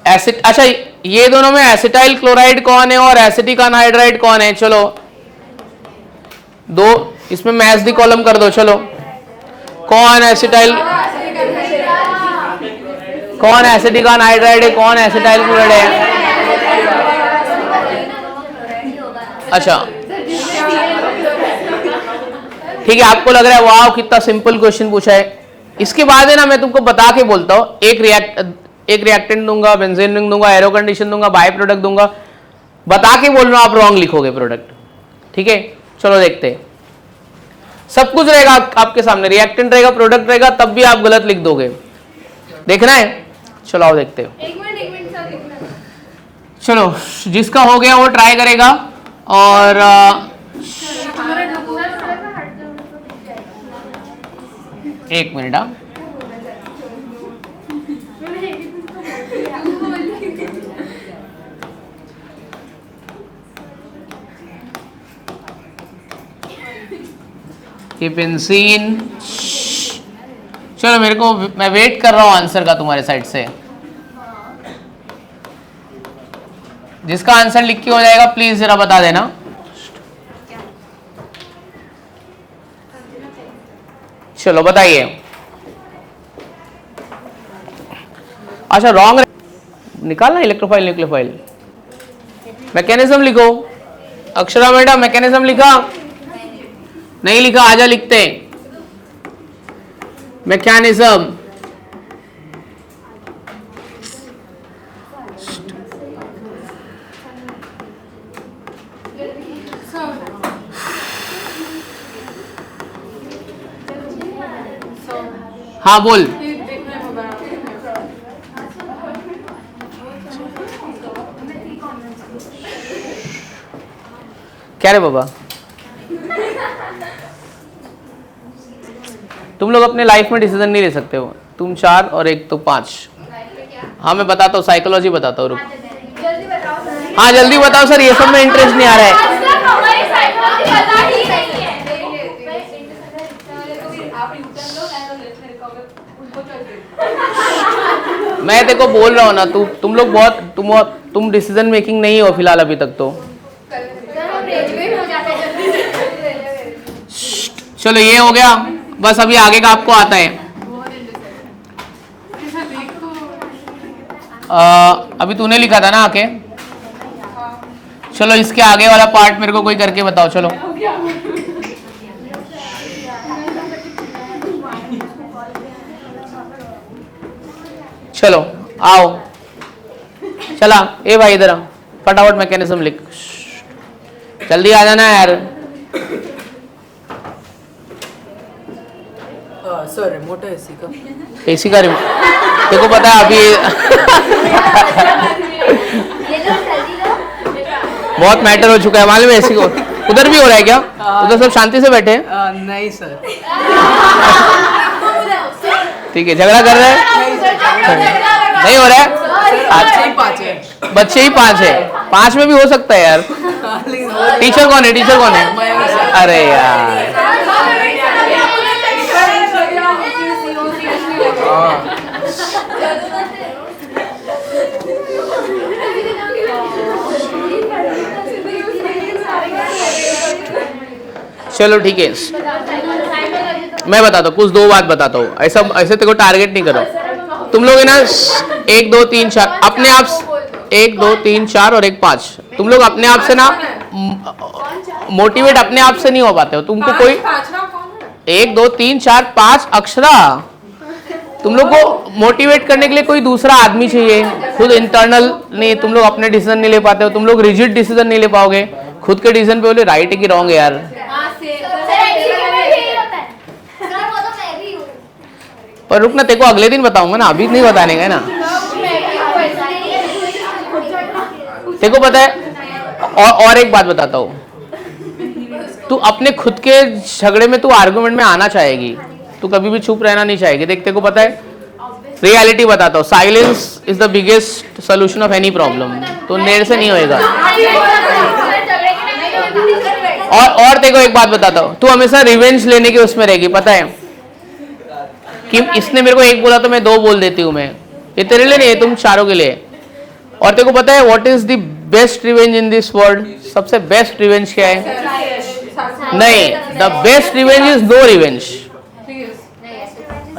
acid. अच्छा ये दोनों में एसिटाइल क्लोराइड कौन है और एसिटिक अनहाइड्राइड कौन है? चलो दो इसमें मैच दी कॉलम कर दो। चलो कौन एसिटाइल, कौन एसिटिक अनहाइड्राइड है, कौन एसिटाइल क्लोराइड है? अच्छा ठीक है, आपको लग रहा है वाह कितना सिंपल क्वेश्चन पूछा है। इसके बाद है ना मैं तुमको बता के बोलता हूँ, एक रिएक्टेंट दूंगा, बेंजीन रिंग दूंगा, एरो कंडीशन दूंगा, बाय प्रोडक्ट दूंगा, बता के बोल रहा हूं, आप रॉन्ग लिखोगे प्रोडक्ट। ठीक है चलो देखते हैं। सब कुछ रहेगा आपके सामने, रिएक्टेंट रहेगा, प्रोडक्ट रहेगा, तब भी आप गलत लिख दोगे। देखना है? चलो आओ देखते हो। एक मिनट सर देखना। चलो जिसका हो गया वो ट्राई करेगा और एक मिनट। ये बेंजीन चलो मेरे को, मैं वेट कर रहा हूँ आंसर का तुम्हारे साइड से। जिसका आंसर लिख के हो जाएगा प्लीज जरा बता देना। चलो बताइए। अच्छा रॉन्ग निकालना, इलेक्ट्रोफाइल न्यूक्लियोफाइल। मैकेनिज्म लिखो। अक्षरा मैडम मैकेनिज्म लिखा? नहीं लिखा, आजा लिखते हैं। मैकेनिज्म हाँ बोल। क्या रे बाबा, तुम लोग अपने लाइफ में डिसीजन नहीं ले सकते हो। तुम 4 और एक तो 5। हाँ मैं बताता हूँ, साइकोलॉजी बताता हूँ, रुक। जल्दी बताओ सर। हाँ जल्दी बताओ सर, ये सब में इंटरेस्ट नहीं आ रहा है। हमारी साइकोलॉजी पता ही नहीं है। मैं देखो बोल रहा हूँ ना, तुम लोग बहुत तुम डिसीजन मेकिंग नहीं हो फिलहाल अभी तक तो। चलो ये हो गया, बस अभी आगे का आपको आता है। अभी तूने लिखा था ना आके। चलो इसके आगे वाला पार्ट मेरे को कोई करके बताओ। चलो चलो आओ, चला ए भाई इधर फटाफट मैकेनिज्म लिख, जल्दी आ जाना यार। सर रिमोट है एसी का। एसी का रिमोट देखो पता है अभी बहुत मैटर हो चुका है मालूम है एसी को। उधर भी हो रहा है क्या? उधर सब शांति से बैठे हैं? नहीं सर। ठीक है, झगड़ा कर रहे हैं? नहीं हो रहा है? बच्चे ही 5 है। बच्चे ही 5 है। 5 में भी हो सकता है यार। टीचर कौन है? टीचर कौन है? अरे यार चलो ठीक है, मैं बताता हूँ कुछ 2 बात बताता हूँ। ऐसा ऐसे तेरे को टारगेट नहीं करो तुम लोग है ना। 1 2 3 4 अपने आप 1 2 3 4 और 1 5 तुम लोग अपने आप से ना मोटिवेट अपने आप से नहीं हो पाते हो। तुमको कोई 1 2 3 4 5 अक्षरा तुम लोग को मोटिवेट करने के लिए कोई दूसरा आदमी चाहिए। खुद इंटरनल नहीं, तुम लोग अपने डिसीजन नहीं ले पाते हो। तुम लोग रिजिड डिसीजन नहीं ले पाओगे। खुद के डिसीजन पे बोले राइट है कि रॉन्ग है यार। पर रुक ना, तेरे को अगले दिन बताऊंगा ना, अभी नहीं बताने का है ना। तेरे को पता है और एक बात बताता हूँ, तू अपने खुद के झगड़े में तू आर्गुमेंट में आना चाहेगी, तू कभी भी चुप रहना नहीं चाहेगी। देख तेरे को पता है रियलिटी बताता हूँ, silence is the biggest solution of any problem. तो मेरे से नहीं होएगा। और तेरे को एक बात बताता हूँ, तू हमेशा रिवेंज लेने के उसमें रहेगी। पता है कि इसने मेरे को 1 बोला तो मैं 2 बोल देती हूँ। मैं ये तेरे लिए नहीं है, तुम चारों के लिए। और तेरे को पता है what is the best revenge in this world? सबसे बेस्ट रिवेंज क्या है? नहीं, the best revenge is no revenge.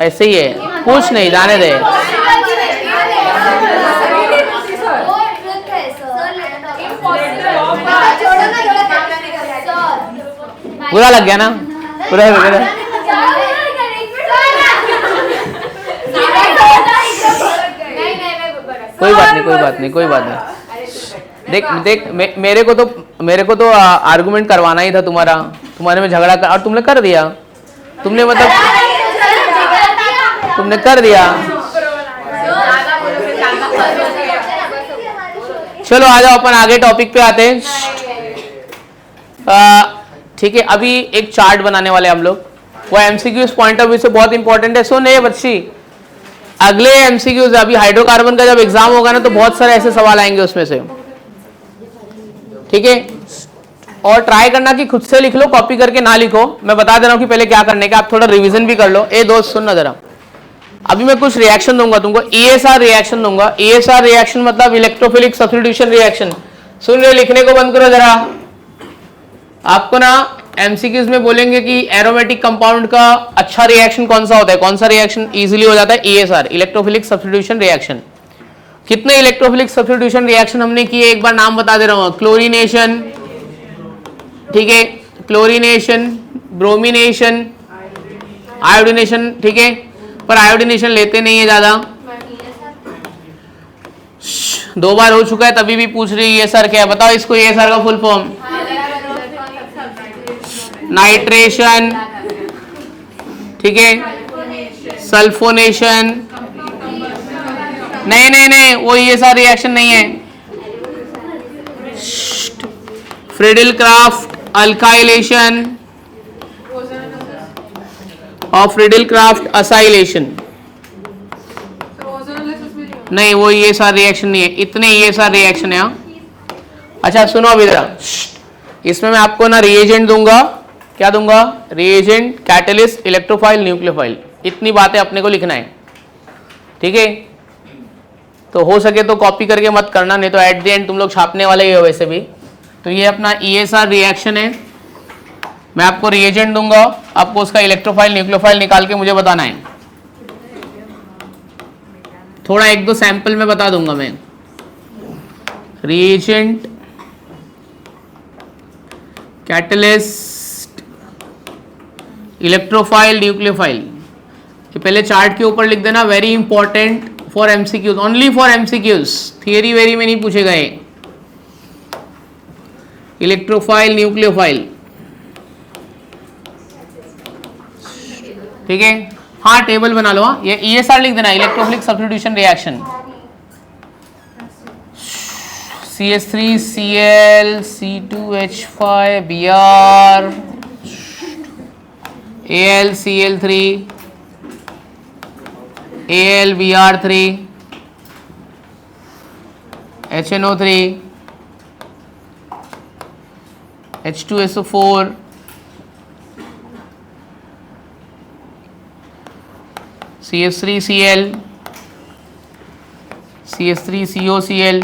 ऐसे ही है, कुछ नहीं, जाने दे। बुरा लग गया ना? बुरा लग गया? कोई बात नहीं, कोई बात नहीं, कोई बात नहीं। देख मेरे को तो आर्गुमेंट करवाना ही था तुम्हारे में झगड़ा कर, और तुमने कर दिया। तुमने मतलब तुमने कर दिया। चलो आ जाओ अपन आगे टॉपिक पे आते हैं। ठीक है, अभी एक चार्ट बनाने वाले हम लोग। वो एमसीक्यूज पॉइंट ऑफ व्यू से बहुत इंपॉर्टेंट है। सुन ये बच्ची, अगले एमसीक्यूज अभी हाइड्रोकार्बन का जब एग्जाम होगा ना तो बहुत सारे ऐसे सवाल आएंगे उसमें से। ठीक है, और ट्राई करना कि खुद से लिख लो, कॉपी करके ना लिखो। मैं बता दे रहा हूँ कि पहले क्या करने का, आप थोड़ा रिवीजन भी कर लो। ए दोस्त सुन ना जरा, अभी मैं कुछ रिएक्शन दूंगा तुमको, ESR रिएक्शन दूंगा। ESR रिएक्शन मतलब इलेक्ट्रोफिलिक सब्स्टिट्यूशन रिएक्शन। सुन रहे, लिखने को बंद करो जरा। आपको ना एमसीक्यूज में बोलेंगे कि एरोमेटिक कंपाउंड का अच्छा रिएक्शन कौन सा होता है, कौन सा रिएक्शन इजीली हो जाता है, ESR इलेक्ट्रोफिलिक सब्स्टिट्यूशन रिएक्शन। कितने इलेक्ट्रोफिलिक सब्स्टिट्यूशन रिएक्शन हमने किए, एक बार नाम बता दे रहा हूं। क्लोरीनेशन, ठीक है, क्लोरीनेशन, ब्रोमिनेशन, आयोडीनेशन, ठीक है, पर आयोडीनेशन लेते नहीं है ज्यादा। 2 बार हो चुका है, तभी भी पूछ रही है ESR क्या है, बताओ इसको। ESR का फुल फॉर्म नाइट्रेशन, ठीक है, सल्फोनेशन, नहीं नहीं नहीं, वो ESR रिएक्शन नहीं है। फ्रिडल क्राफ्ट अल्काइलेशन और फ्रिडल क्राफ्ट असाइलेशन, नहीं वो ESR रिएक्शन नहीं है। इतने ESR रिएक्शन है। हाँ, अच्छा सुनो अभी जरा, इसमें मैं आपको ना रिएजेंट दूंगा। क्या दूंगा? Reagent, catalyst, electrophile, nucleophile. इतनी बातें अपने को लिखना है, ठीक है। तो हो सके तो कॉपी करके मत करना, नहीं तो एट द एंड तुम लोग छापने वाले ही हो वैसे भी। तो ये अपना ESR रिएक्शन है। मैं आपको रिएजेंट दूंगा, आपको उसका इलेक्ट्रोफाइल, न्यूक्लियोफाइल निकाल के मुझे बताना है। थोड़ा 1-2 सैंपल में बता दूंगा मैं। Reagent, catalyst, electrophile, nucleophile. ये पहले चार्ट के ऊपर लिख देना, very important for MCQs, only for MCQs, theory very में नहीं पूछे गए। इलेक्ट्रोफाइल, न्यूक्लियोफाइल, ठीक है। हाँ टेबल बना लो। हाँ, ये ESR लिख देना, electrophilic substitution reaction. CH3 Cl C2H5 Br Al Cl3 Al Br3 HNO3 H2SO4 CH3 Cl CH3 COCl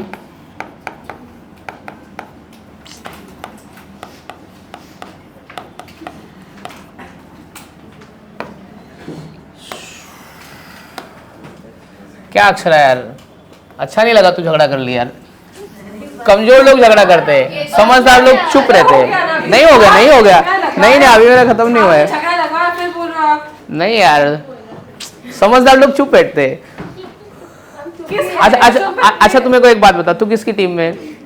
क्या अक्षर है यार, अच्छा नहीं लगा तू झगड़ा कर लिया यार। कमजोर लोग झगड़ा करते हैं, समझदार लोग चुप रहते हैं। नहीं हो गया, नहीं हो गया, नहीं नहीं अभी मेरा खत्म नहीं हुआ है। नहीं यार, समझदार लोग चुप बैठते हैं। अच्छा अच्छा अच्छा, तुम्हें को एक बात बता, तू किसकी टीम में?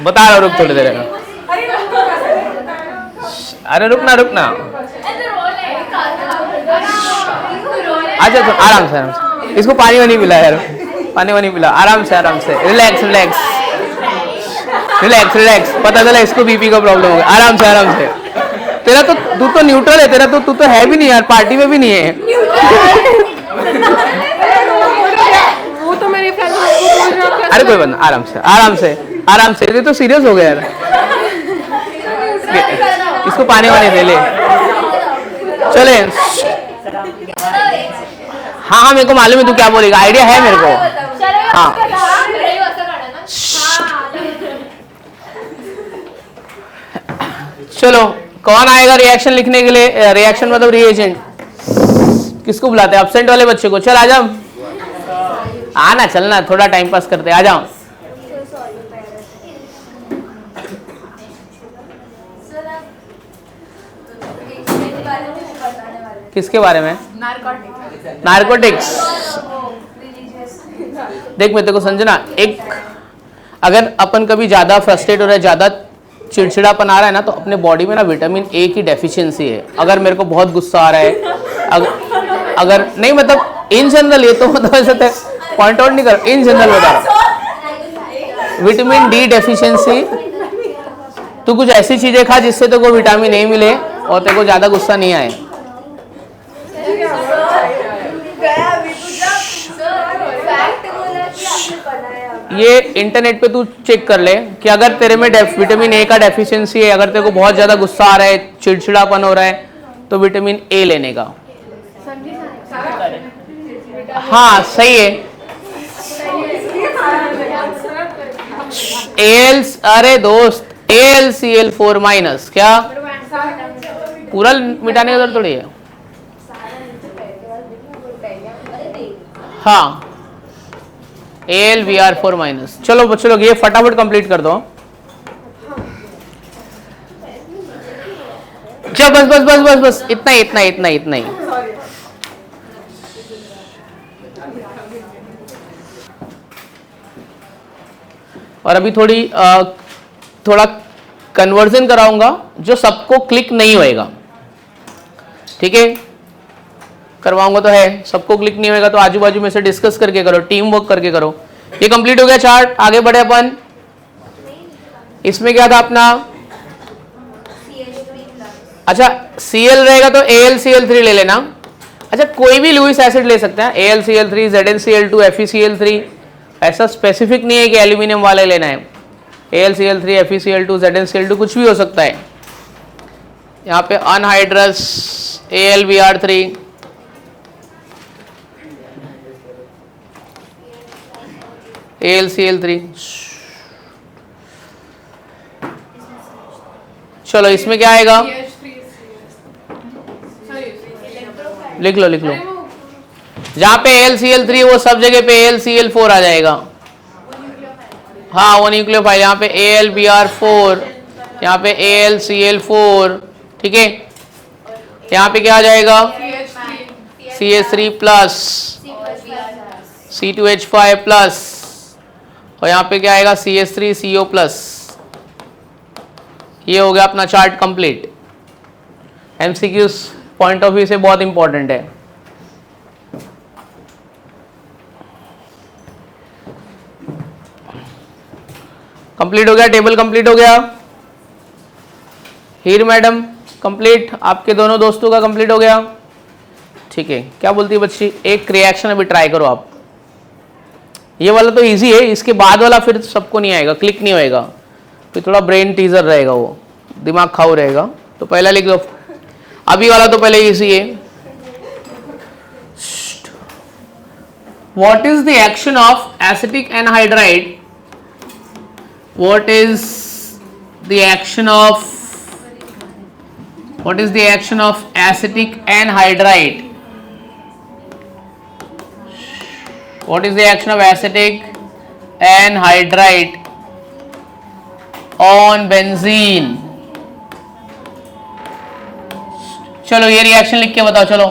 बता रहा, रुक थोड़ी देर। अरे रुकना रुकना, अच्छा तो आराम से आराम से, इसको पानी वानी पिला यार, पानी वानी पिला, आराम से रिलैक्स रिलैक्स रिलैक्स रिलैक्स। पता चला इसको बीपी का प्रॉब्लम हो गया। आराम से। तेरा तो, तू तो न्यूट्रल है, तेरा तो, तू तो है भी नहीं यार, पार्टी में भी नहीं है। वो तो मेरी फ्रेंड। अरे कोई बात, आराम से ये तो सीरियस हो गया यार। इसको पानी वानी दे ले, चले। हाँ मेरे को मालूम है तू क्या बोलेगा, आइडिया है मेरे को। हाँ चलो, कौन आएगा रिएक्शन लिखने के लिए? रिएक्शन मतलब रिएजेंट। किसको बुलाते हैं? एब्सेंट वाले बच्चे को। चल आ जाओ, आना, चलना, थोड़ा टाइम पास करते, आ जाओ। किसके बारे में? नारकोटिक्स। देख मैं तेरे को समझना, एक अगर अपन कभी ज्यादा फ्रस्ट्रेट हो रहा है, ज्यादा चिड़चिड़ापन आ रहा है ना, तो अपने बॉडी में ना विटामिन ए की डेफिशिएंसी है। अगर मेरे को बहुत गुस्सा आ रहा है, अगर नहीं मतलब इन जनरल, ये तो मतलब ऐसे पॉइंट आउट नहीं कर, इन जनरल बता रहा, विटामिन डी डेफिशिएंसी। तू कुछ ऐसी चीजें खा जिससे तेरे को विटामिन ए मिले और तेरे को ज्यादा गुस्सा नहीं आए। ये इंटरनेट पे तू चेक कर ले कि अगर तेरे में विटामिन ए का डेफिशिएंसी है, अगर तेरे को बहुत ज़्यादा गुस्सा आ रहा है, चिड़चिड़ापन हो रहा है, तो विटामिन ए लेने का। हाँ सही है। एल, अरे दोस्त, AlCl4 माइनस क्या पूरा मिटाने का जरूरत थोड़ी है। हाँ AlBr4 माइनस। चलो बच्चों लोग ये फटाफट कंप्लीट कर दो। चल बस बस बस बस बस, इतना ही इतना ही इतना ही इतना ही। और अभी थोड़ा कन्वर्जन कराऊंगा जो सबको क्लिक नहीं होएगा, ठीक है। करवाऊंगा तो है, सबको क्लिक नहीं होएगा तो आजू बाजू में से डिस्कस करके करो, टीम वर्क करके करो। ये कंप्लीट हो गया चार्ट, आगे बढ़े अपन। इसमें क्या था अपना, अच्छा Cl रहेगा तो AlCl3 ले लेना। अच्छा कोई भी लुईस एसिड ले सकते हैं, AlCl3, ZnCl2, FeCl3, ऐसा स्पेसिफिक नहीं है कि एल्यूमिनियम वाले लेना है। AlCl3, FeCl2, ZnCl2 कुछ भी हो सकता है। यहाँ पे अनहाइड्रस AlBr3, AlCl3। चलो इसमें क्या आएगा, लिख लो लिख लो। जहां पे AlCl3 वो सब जगह पे AlCl4 आ जाएगा। हाँ वो न्यूक्लियोफाइल, यहाँ पे AlBr4, यहाँ पे AlCl4, ठीक है। यहाँ पे क्या आ जाएगा, CH3 प्लस, C2H5 प्लस, और यहाँ पे क्या आएगा CH3CO प्लस। ये हो गया अपना chart complete. MCQs point of view से बहुत इंपॉर्टेंट है। कंप्लीट हो गया, टेबल कंप्लीट हो गया। हीर मैडम कंप्लीट, आपके दोनों दोस्तों का कंप्लीट हो गया, ठीक है। क्या बोलती है बच्ची, एक रिएक्शन अभी ट्राई करो आप। ये वाला तो इजी है, इसके बाद वाला फिर सबको नहीं आएगा, क्लिक नहीं होएगा, फिर थोड़ा ब्रेन टीजर रहेगा, वो दिमाग खाओ रहेगा। तो पहला लिख दो, अभी वाला तो पहले इजी है। What is the action of acetic anhydride, what is the action of acetic anhydride? What is the action of acetic anhydride on benzene? चलो ये रिएक्शन लिख के बताओ। चलो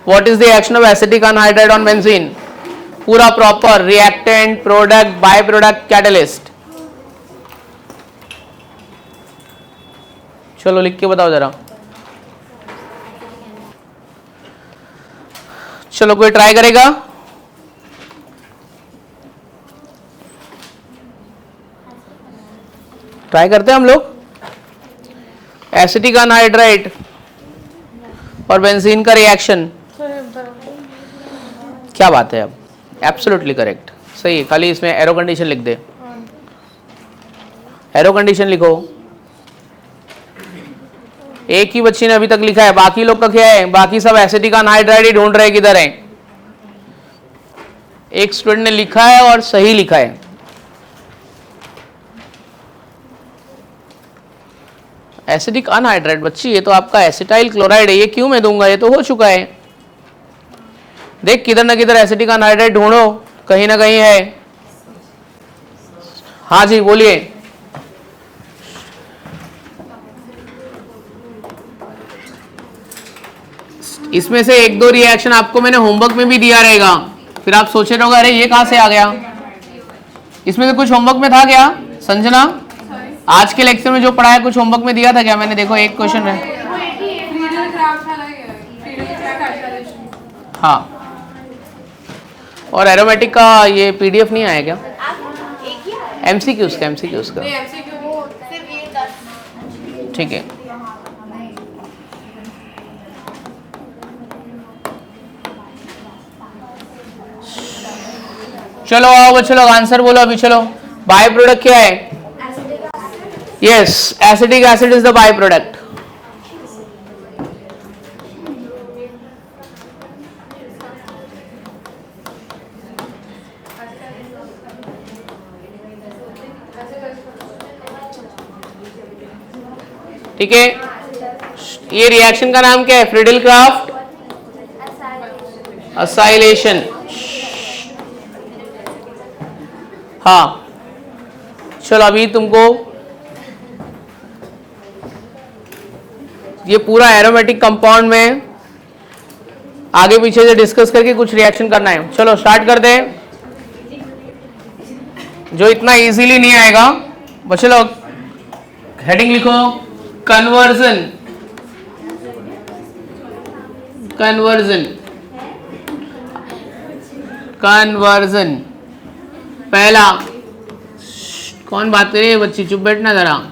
what is the action of acetic anhydride on benzene? पूरा proper, reactant, product, by product, catalyst. चलो लिख के बताओ जरा। चलो कोई ट्राई करेगा, ट्राई करते हैं हम लोग। एसिटिक अनहाइड्राइड और बेंजीन का रिएक्शन, क्या बात है, अब एब्सोल्युटली करेक्ट, सही है। खाली इसमें एरो कंडीशन लिख दे, एरो कंडीशन लिखो। एक ही बच्ची ने अभी तक लिखा है, बाकी लोग का क्या है, बाकी सब एसिटिक अनहाइड्राइड ही ढूंढ रहे किधर है। एक स्टूडेंट ने लिखा है और सही लिखा है। एसिडिक अनहाइड्राइड बच्ची, ये तो आपका एसिटाइल क्लोराइड है, ये क्यों मैं दूंगा, ये तो हो चुका है। देख किधर ना किधर एसिटिक अनहाइड्राइड ढूंढो, कहीं ना कहीं है। हाँ जी बोलिए। इसमें से एक दो रिएक्शन आपको मैंने होमवर्क में भी दिया रहेगा, फिर आप सोचे रहोगे अरे ये कहां से आ गया। इसमें से कुछ होमवर्क में था क्या संजना? आज के लेक्चर में जो पढ़ाया कुछ होमवर्क में दिया था क्या? मैंने देखो एक क्वेश्चन है। हाँ, और एरोमेटिक का ये पीडीएफ नहीं आया क्या? एमसीक्यूज का, एमसीक्यूज का, ठीक है। चलो आओ बच्चों लोग आंसर बोलो अभी। चलो बाय प्रोडक्ट क्या है? Yes, acetic acid is the by product. ठीक है, ये रिएक्शन का नाम क्या है? Friedel Craft acylation. हाँ चलो अभी तुमको ये पूरा एरोमेटिक कंपाउंड में आगे पीछे से डिस्कस करके कुछ रिएक्शन करना है। चलो स्टार्ट करते हैं, जो इतना इजीली नहीं आएगा। बच्चे लोग हेडिंग लिखो, कन्वर्जन। Conversion, conversion. पहला, कौन बात कर रही है बच्ची? चुप बैठना जरा।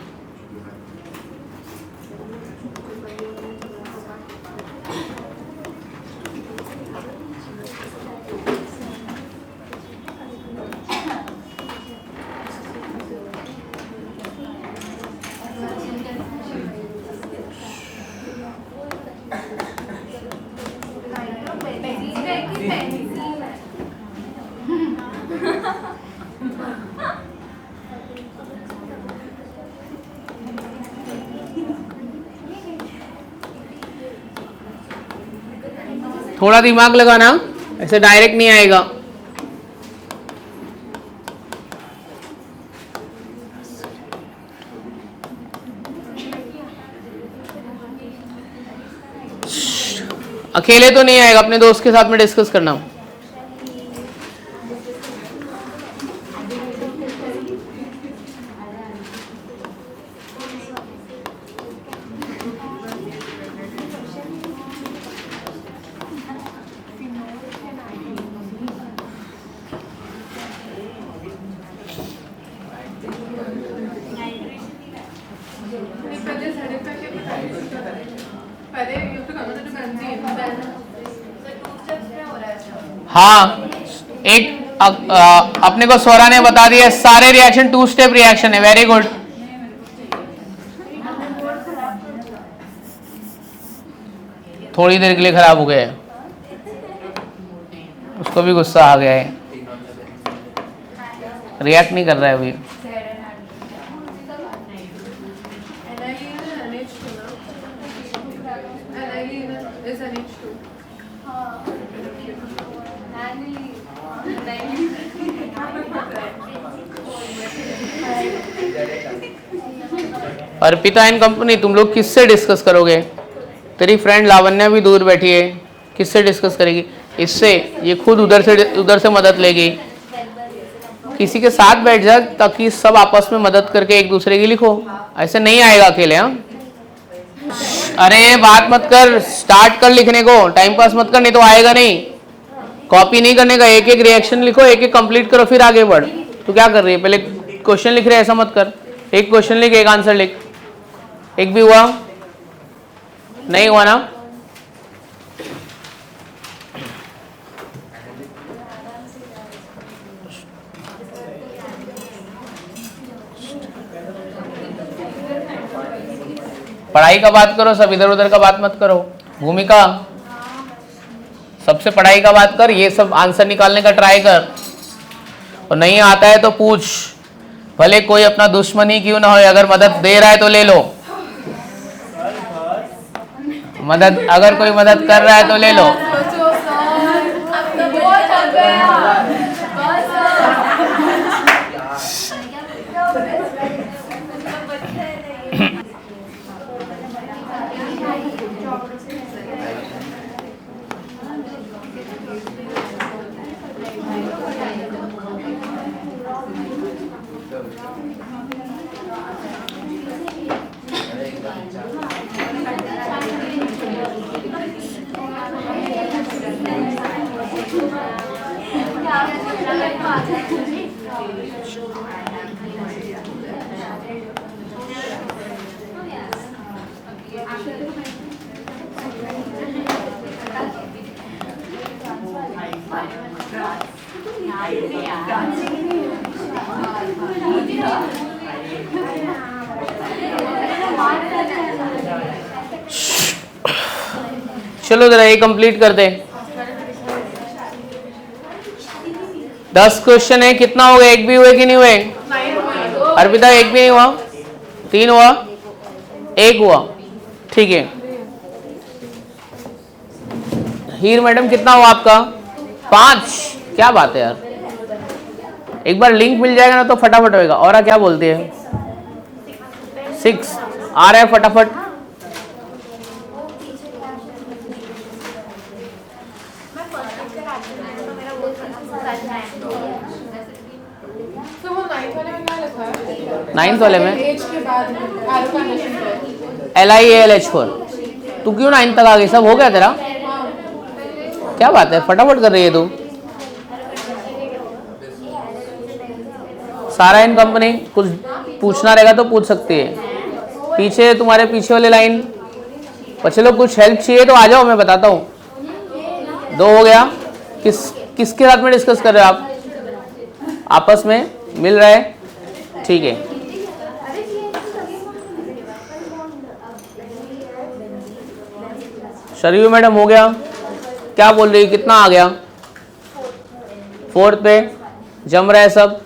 थोड़ा दिमाग लगाना, ऐसे डायरेक्ट नहीं आएगा। अकेले तो नहीं आएगा, अपने दोस्त के साथ में डिस्कस करना। हाँ, एक अपने को स्वरा ने बता दिया, सारे रिएक्शन 2 स्टेप रिएक्शन है। Very good. थोड़ी देर के लिए खराब हो गया है, उसको भी गुस्सा आ गया है, रिएक्ट नहीं कर रहा है अभी। अर्पिता एंड कंपनी, तुम लोग किससे डिस्कस करोगे? तेरी फ्रेंड लावण्या भी दूर बैठी है, किससे डिस्कस करेगी? इससे। ये खुद उधर से मदद लेगी। किसी के साथ बैठ जा ताकि सब आपस में मदद करके एक दूसरे की लिखो। ऐसे नहीं आएगा अकेले। हाँ, अरे बात मत कर, स्टार्ट कर लिखने को, टाइम पास मत कर, नहीं तो आएगा नहीं। कॉपी नहीं करने का, एक एक रिएक्शन लिखो, एक एक कंप्लीट करो, फिर आगे बढ़। तू क्या कर रही है? पहले क्वेश्चन लिख रहे, ऐसा मत कर। एक क्वेश्चन लिख, एक आंसर लिख। एक भी हुआ? नहीं हुआ ना? पढ़ाई का बात करो, सब इधर उधर का बात मत करो। भूमिका, सबसे पढ़ाई का बात कर, ये सब आंसर निकालने का ट्राई कर, और नहीं आता है तो पूछ। भले कोई अपना दुश्मन ही क्यों ना हो, अगर मदद दे रहा है तो ले लो। मदद, अगर कोई मदद कर रहा है तो ले लो। चलो जरा ये कंप्लीट करते हैं। 10 क्वेश्चन है, कितना हो गया? एक भी हुए कि नहीं हुए? अर्पिता एक भी नहीं हुआ, 3 हुआ, 1 हुआ, ठीक है। हीर मैडम कितना हुआ आपका? 5। क्या बात है यार, एक बार लिंक मिल जाएगा ना तो फटाफट होएगा। और क्या बोलती है? 6 आ रहा है फटाफट। तो वो 9th वाले में क्या लिखा है? 9th वाले में एज के बाद एरो का निशान है। LIALH4। तू क्यों 9th तक आ गई? सब हो गया तेरा? क्या बात है, फटाफट कर रही है तू। सारा इन कंपनी, कुछ पूछना रहेगा तो पूछ सकती है। पीछे तुम्हारे पीछे वाले लाइन, बच्चे लोग कुछ हेल्प चाहिए तो आ जाओ, मैं बताता हूँ। 2 हो गया। किसके साथ में डिस्कस कर रहे हो आप? आपस में मिल रहा है, ठीक है। शरीर मैडम हो गया। क्या बोल रही है, कितना आ गया? 4th पे जम रहा है सब।